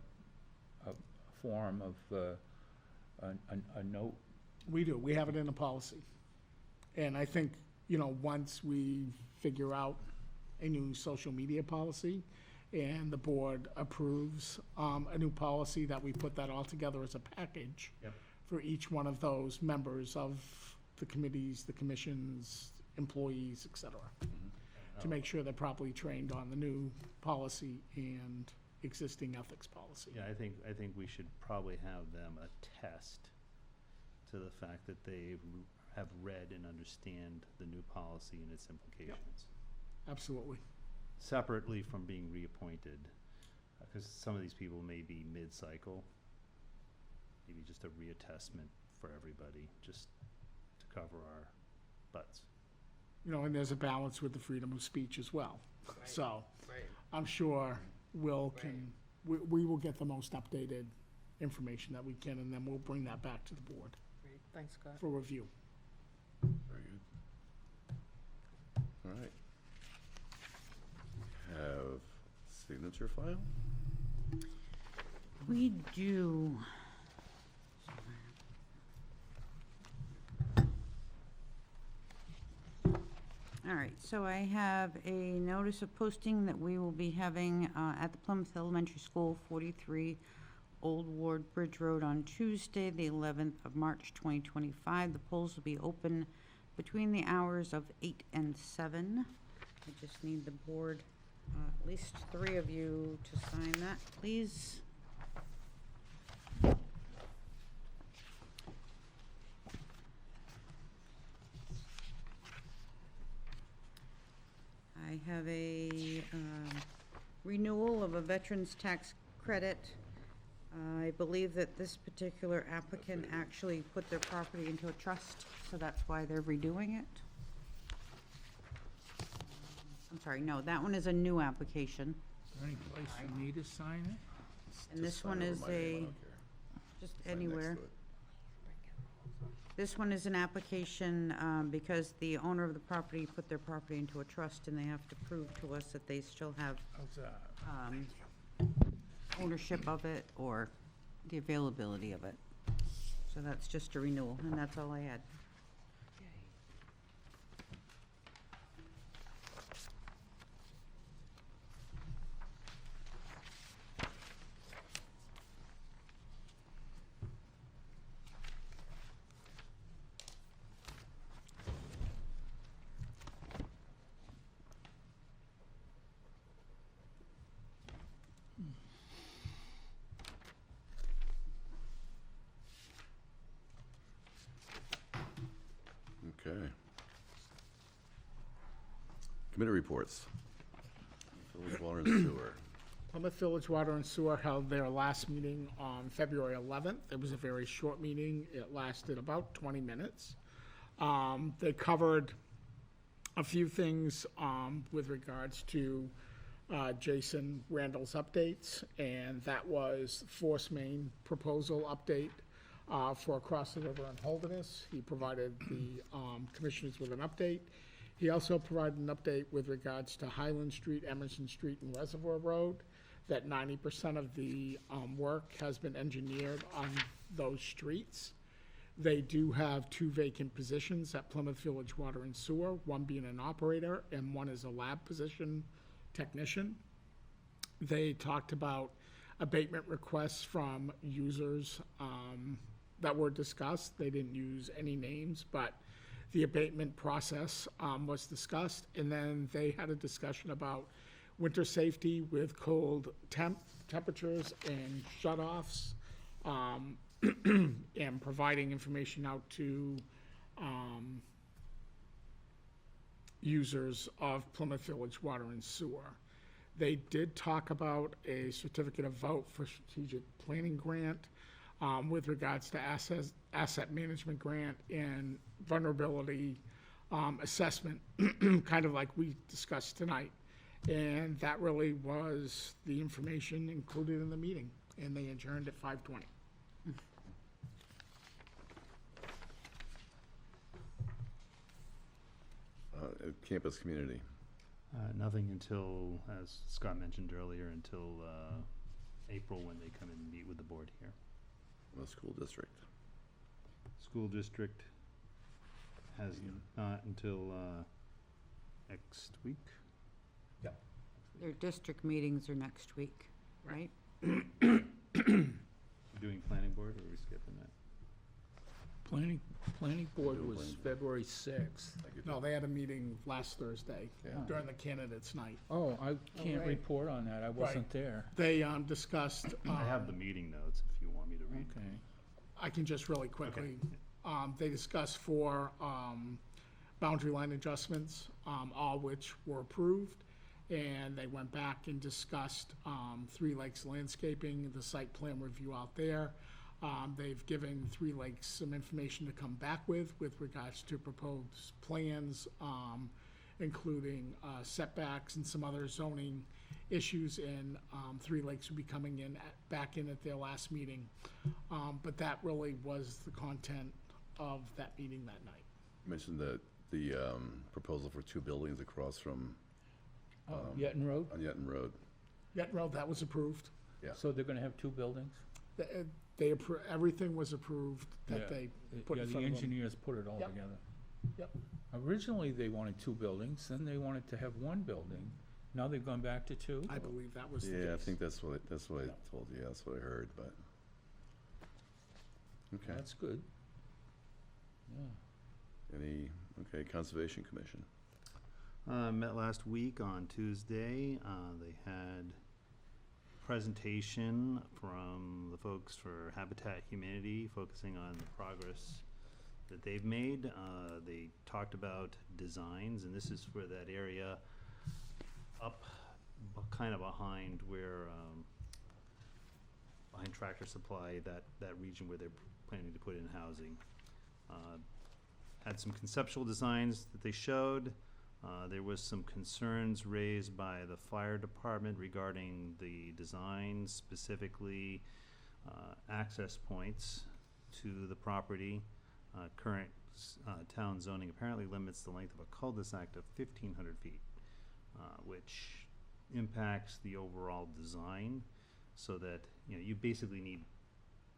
S4: form of a note?
S5: We do, we have it in the policy. And I think, once we figure out a new social media policy and the board approves a new policy, that we put that all together as a package
S1: Yep.
S5: for each one of those members of the committees, the commissions, employees, et cetera, to make sure they're properly trained on the new policy and existing ethics policy.
S1: Yeah, I think we should probably have them attest to the fact that they have read and understand the new policy and its implications.
S5: Absolutely.
S1: Separately from being reappointed, because some of these people may be mid-cycle. Maybe just a reattestment for everybody, just to cover our butts.
S5: And there's a balance with the freedom of speech as well. So
S8: Right.
S5: I'm sure we will get the most updated information that we can, and then we'll bring that back to the board
S8: Great, thanks, Scott.
S5: for review.
S2: Very good. All right. Have signature file?
S11: We do. All right, so I have a notice of posting that we will be having at the Plymouth Elementary School, 43 Old Ward Bridge Road on Tuesday, the 11th of March, 2025. The polls will be open between the hours of 8 and 7. I just need the board, at least 3 of you to sign that, please. I have a renewal of a veteran's tax credit. I believe that this particular applicant actually put their property into a trust, so that's why they're redoing it. I'm sorry, no, that one is a new application.
S4: Is there any place for me to sign it?
S11: And this one is just anywhere. This one is an application because the owner of the property put their property into a trust, and they have to prove to us that they still have
S4: How's that?
S11: ownership of it or the availability of it. So that's just a renewal, and that's all I had.
S2: Okay. Committee reports. Village Water and Sewer.
S5: Plymouth Village Water and Sewer held their last meeting on February 11th. It was a very short meeting. It lasted about 20 minutes. They covered a few things with regards to Jason Randall's updates, and that the force main proposal update for across the river in Holderness. He provided the commissioners with an update. He also provided an update with regards to Highland Street, Emerson Street, and Reservoir Road, that 90% of the work has been engineered on those streets. They do have 2 vacant positions at Plymouth Village Water and Sewer, one being an operator and one is a lab position technician. They talked about abatement requests from users that were discussed. They didn't use any names, but the abatement process was discussed. And then they had a discussion about winter safety with cold temperatures and shutoffs, and providing information out to users of Plymouth Village Water and Sewer. They did talk about a certificate of vote for strategic planning grant with regards to asset management grant and vulnerability assessment, kind of like we discussed tonight. And that really was the information included in the meeting, and they adjourned at 5:20.
S2: Campus community.
S1: Nothing until, as Scott mentioned earlier, until April when they come and meet with the board here.
S2: The school district.
S1: School district has not until next week.
S11: Their district meetings are next week, right?
S1: Doing planning board, or are we skipping that?
S4: Planning board was February 6th.
S5: No, they had a meeting last Thursday
S2: Yeah.
S5: during the candidates' night.
S4: Oh, I can't
S11: right.
S4: report on that. I wasn't there.
S5: They discussed.
S1: I have the meeting notes if you want me to read.
S4: Okay.
S5: I can just really quickly. They discussed 4 boundary line adjustments, all which were approved. And they went back and discussed 3 Lakes landscaping, the site plan review out there. They've given 3 Lakes some information to come back with regards to proposed plans, including setbacks and some other zoning issues. And 3 Lakes will be coming in back in at their last meeting. But that really was the content of that meeting that night.
S2: You mentioned that the proposal for 2 buildings across from
S4: Yeton Road?
S2: on Yeton Road.
S5: Well, that was approved.
S2: Yeah.
S4: So they're gonna have 2 buildings?
S5: Everything was approved that they put in
S4: Yeah, the
S5: front of them.
S4: engineers put it all
S5: Yep.
S4: together.
S5: Yep.
S4: Originally, they wanted 2 buildings, then they wanted to have 1 building. Now they've gone back to 2?
S5: I believe that was the case.
S2: Yeah, I think that's what I told you. That's what I heard, but Okay.
S4: That's good. Yeah.
S2: Okay, Conservation Commission.
S1: Met last week on Tuesday. They had presentation from the folks for Habitat Humanity, focusing on the progress that they've made. They talked about designs, and this is for that area up kind of behind where, behind Tractor Supply, that region where they're planning to put in housing. Had some conceptual designs that they showed. There was some concerns raised by the fire department regarding the design, specifically access points to the property. Current town zoning apparently limits the length of a cul-de-sac to 1,500 feet, which impacts the overall design, so that, you know, you basically need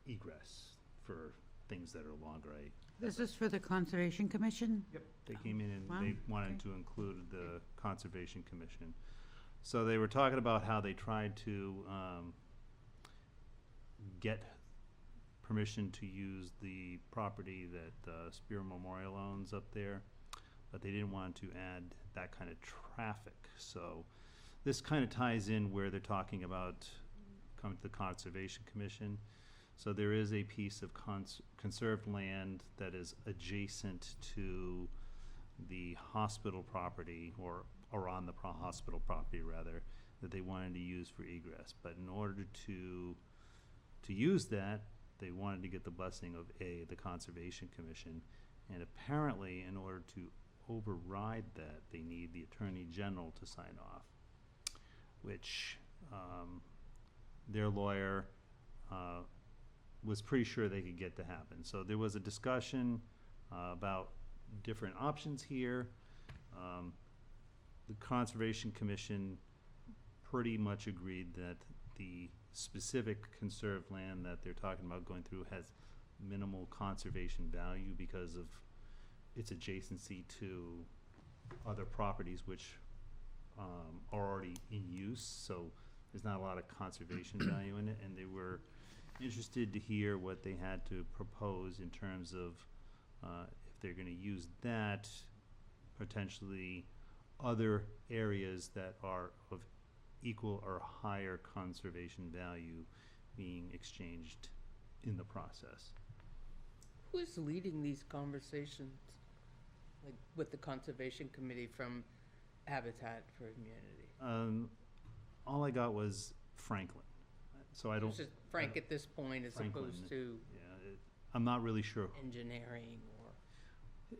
S1: egress for things that are longer.
S11: This is for the Conservation Commission?
S1: Yep. They came in and
S11: Wow,
S1: they wanted
S11: okay.
S1: to include the Conservation Commission. So they were talking about how they tried to get permission to use the property that Spear Memorial owns up there, but they didn't want to add that kind of traffic. So this kind of ties in where they're talking about coming to the Conservation Commission. So there is a piece of conserved land that is adjacent to the hospital property, or on the hospital property rather, that they wanted to use for egress. But in order to use that, they wanted to get the blessing of the Conservation Commission. And apparently, in order to override that, they need the Attorney General to sign off, which their lawyer was pretty sure they could get to happen. So there was a discussion about different options here. The Conservation Commission pretty much agreed that the specific conserved land that they're talking about going through has minimal conservation value because of its adjacency to other properties which are already in use, so there's not a lot of conservation value in it, and they were interested to hear what they had to propose in terms of if they're gonna use that, potentially other areas that are of equal or higher conservation value being exchanged in the process.
S8: Who is leading these conversations, like with the Conservation Committee from Habitat for Humanity?
S1: All I got was Franklin, so I don't.
S8: It's just Frank at this point as
S1: Franklin,
S8: opposed to
S1: Yeah, I'm not really sure.
S8: engineering or,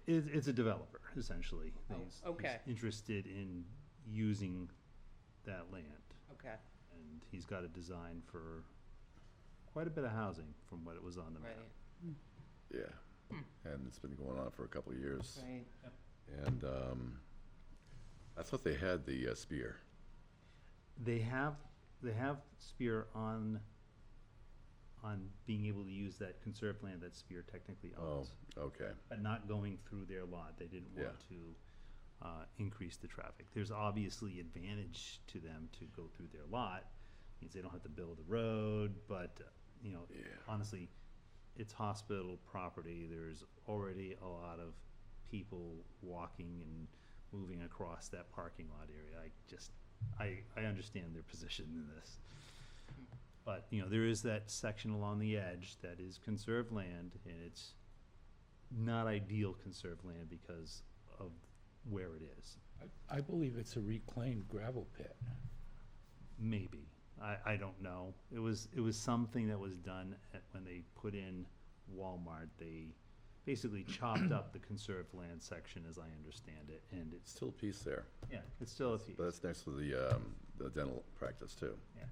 S1: It's a developer, essentially.
S8: Oh,
S1: He's
S8: okay.
S1: interested in using that land,
S8: okay,
S1: and he's got a design for quite a bit of housing from what it was on the map.
S8: right,
S2: Yeah. And it's been going on for a couple of years.
S8: right.
S2: And I thought they had the Spear.
S1: They have Spear on being able to use that conserved land that Spear technically
S2: Oh,
S1: owns,
S2: okay.
S1: but not going through their lot. They didn't want to increase the traffic. There's obviously advantage to them to go through their lot. Means they don't have to build a road, but you know,
S2: Yeah.
S1: honestly, it's hospital property. There's already a lot of people walking and moving across that parking lot area. I understand their position in this. But, you know, there is that section along the edge that is conserved land, and it's not ideal conserved land because of where it is.
S4: I believe it's a reclaimed gravel pit.
S1: Maybe. I don't know. It was something that was done when they put in Walmart. They basically chopped up the conserved land section, as I understand it, and it's,
S2: Still a piece there.
S1: yeah, it's still a piece.
S2: But it's next to the dental practice too.
S1: Yeah.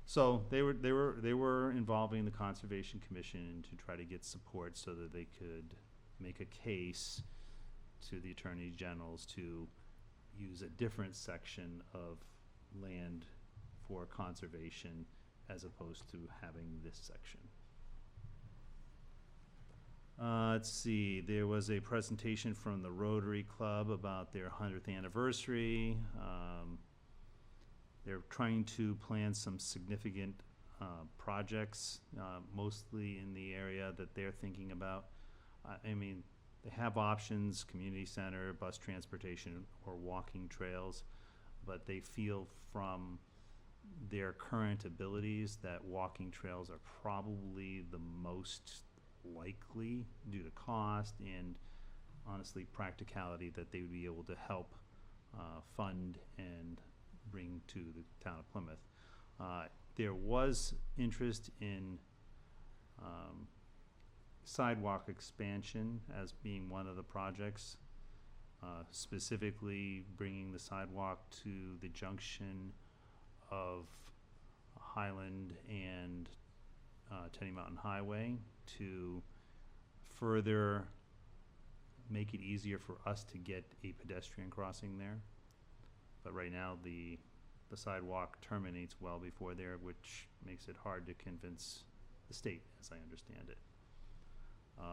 S1: So they were involving the Conservation Commission to try to get support so that they could make a case to the Attorney Generals to use a different section of land for conservation as opposed to having this section. Let's see, there was a presentation from the Rotary Club about their 100th anniversary. They're trying to plan some significant projects, mostly in the area that they're thinking about. I mean, they have options, community center, bus transportation, or walking trails, but they feel from their current abilities that walking trails are probably the most likely due to cost and honestly practicality that they would be able to help fund and bring to the town of Plymouth. There was interest in sidewalk expansion as being one of the projects, specifically bringing the sidewalk to the junction of Highland and Tenny Mountain Highway to further make it easier for us to get a pedestrian crossing there. But right now, the sidewalk terminates well before there, which makes it hard to convince the state, as I understand it.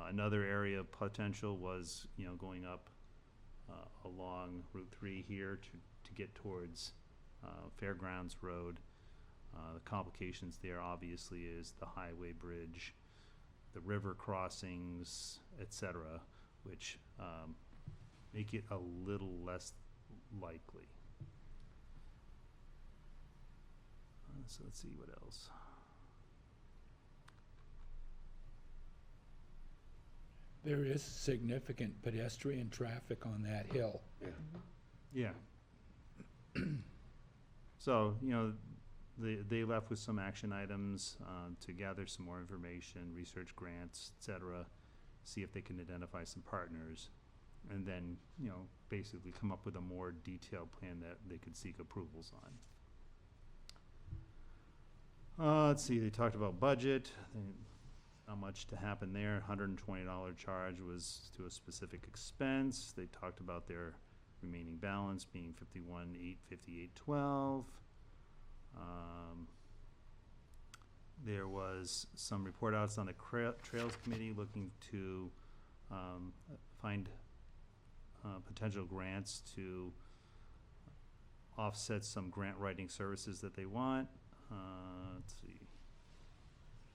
S1: Another area of potential was, going up along Route 3 here to get towards Fairgrounds Road. The complications there obviously is the highway bridge, the river crossings, etc., which make it a little less likely. So let's see what else.
S4: There is significant pedestrian traffic on that hill.
S1: Yeah. So, they left with some action items to gather some more information, research grants, et cetera, see if they can identify some partners, and then, basically come up with a more detailed plan that they could seek approvals on. Let's see, they talked about budget, not much to happen there. $120 charge was to a specific expense. They talked about their remaining balance being $51,858.12. There was some report outs on the Trails Committee looking to find potential grants to offset some grant writing services that they want. Let's see.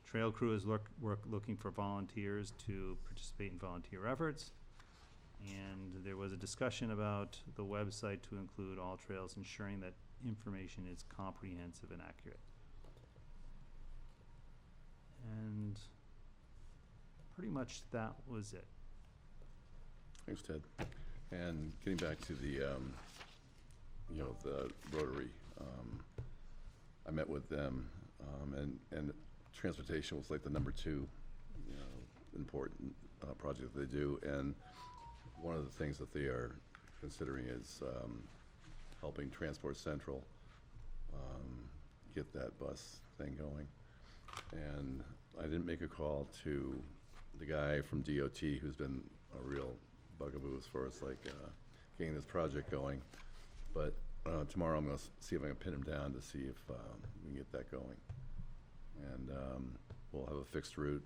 S1: Trail crew is looking for volunteers to participate in volunteer efforts. And there was a discussion about the website to include all trails, ensuring that information is comprehensive and accurate. And pretty much that was it.
S2: Thanks, Ted. And getting back to the, the Rotary, I met with them, and transportation was like the number 2, important project that they do. And one of the things that they are considering is helping Transport Central get that bus thing going. And I didn't make a call to the guy from DOT who's been a real bugaboo as far as getting this project going. But tomorrow I'm going to see if I can pin him down to see if we can get that going. And we'll have a fixed route,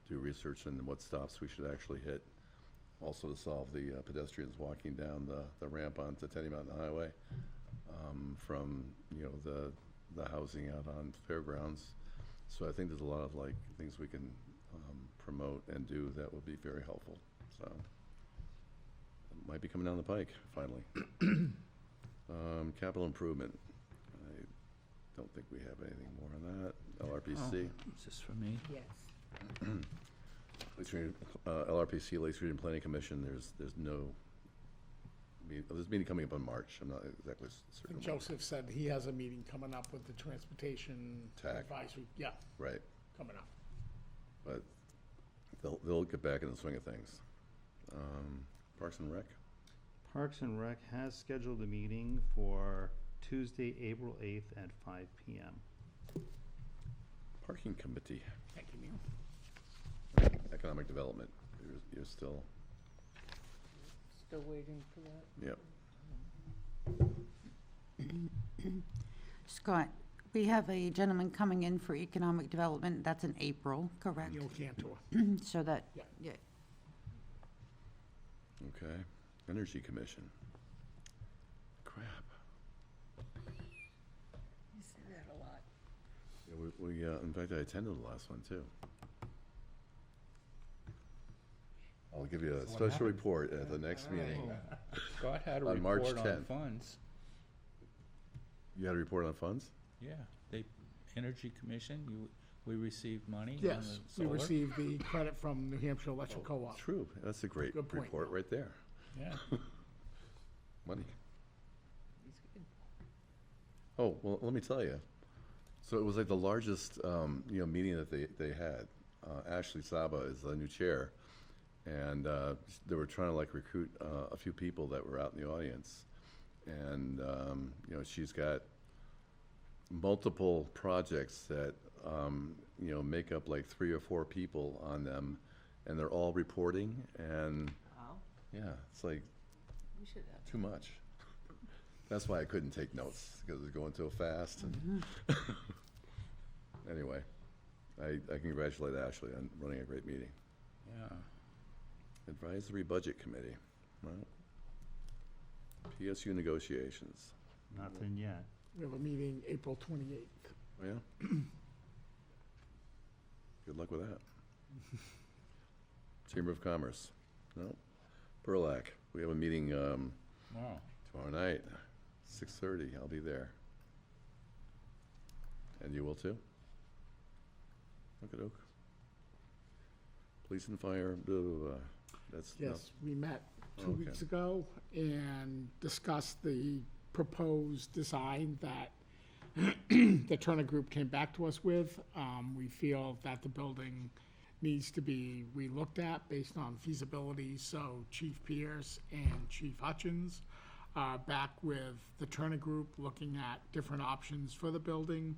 S2: do research on what stops we should actually hit. Also to solve the pedestrians walking down the ramp onto Tenny Mountain Highway from the housing out on Fairgrounds. So I think there's a lot of things we can promote and do that would be very helpful. So it might be coming down the pike finally. Capital improvement. I don't think we have anything more on that. LRPC.
S4: Is this for me?
S8: Yes.
S2: LRPC, Lakes Region Planning Commission, there's no, there's a meeting coming up in March. I'm not exactly certain.
S5: And Joseph said he has a meeting coming up with the Transportation
S2: TAC.
S5: Advisory, yeah,
S2: Right,
S5: coming up.
S2: but they'll get back in the swing of things. Parks and Rec?
S1: Parks and Rec has scheduled a meeting for Tuesday, April 8th at 5 p.m.
S2: Parking Committee,
S5: Thank you, Neil.
S2: Economic Development, you're still,
S8: Still waiting for that?
S2: yep.
S11: Scott, we have a gentleman coming in for economic development. That's in April, correct?
S5: Neil Cantor.
S11: So that,
S5: Yeah.
S11: yeah,
S2: Okay, Energy Commission. Crap.
S8: You say that a lot.
S2: Yeah, in fact, I attended the last one, too. I'll give you a special report at the next meeting.
S4: Scott had a
S2: On March
S4: report on
S2: 10th.
S4: funds.
S2: You had a report on funds?
S4: Yeah, Energy Commission, we received money on
S5: Yes,
S4: the
S5: we
S4: solar.
S5: received the credit from New Hampshire Electric Co-op.
S2: True, that's a great
S5: Good point.
S2: report right there.
S4: Yeah.
S2: Money. Oh, well, let me tell you. So it was like the largest, meeting that they had. Ashley Saba is the new chair, and they were trying to like recruit a few people that were out in the audience, and she's got multiple projects that make up like 3 or 4 people on them, and they're all reporting, and
S8: Wow,
S2: yeah, it's like
S8: we should have.
S2: too much. That's why I couldn't take notes, because it was going so fast. And anyway, I congratulate Ashley on running a great meeting.
S4: Yeah.
S2: Advisory Budget Committee. Well, PSU negotiations.
S1: Nothing yet.
S5: We have a meeting April 28th.
S2: Oh, yeah? Good luck with that. Chamber of Commerce. No. Burlac. We have a meeting
S4: Wow.
S2: tomorrow night, 6:30. I'll be there. And you will too? Okey-doke. Police and fire, blah, blah, blah. That's
S5: Yes, we met 2
S2: Okay.
S5: weeks ago and discussed the proposed design that the Turner Group came back to us with. We feel that the building needs to be relooked at based on feasibility, so Chief Pierce and Chief Hutchins are back with the Turner Group, looking at different options for the building,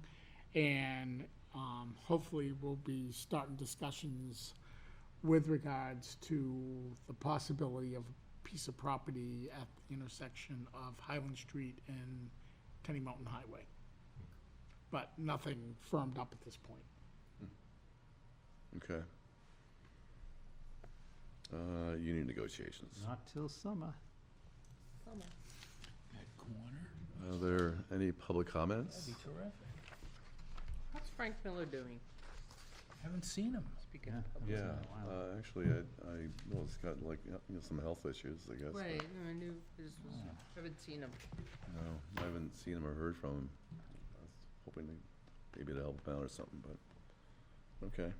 S5: and hopefully we'll be starting discussions with regards to the possibility of a piece of property at the intersection of Highland Street and Tenny Mountain Highway. But nothing firmed up at this point.
S2: Okay. Union negotiations.
S1: Not till summer.
S4: That corner,
S2: Are there any public comments?
S4: that'd be terrific.
S8: How's Frank Miller doing?
S4: Haven't seen him.
S8: Speaking
S1: Yeah.
S8: of public.
S2: Yeah, actually, I he's got like, some health issues, I guess. but,
S8: Right, no, I knew this was, haven't seen him.
S2: No, I haven't seen him or heard from him. I was hoping maybe to help him out or something, but, okay.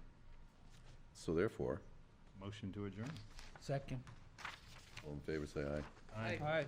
S2: So therefore,
S1: Motion to adjourn.
S4: Second.
S2: all in favor, say aye.
S8: Aye.
S4: Aye.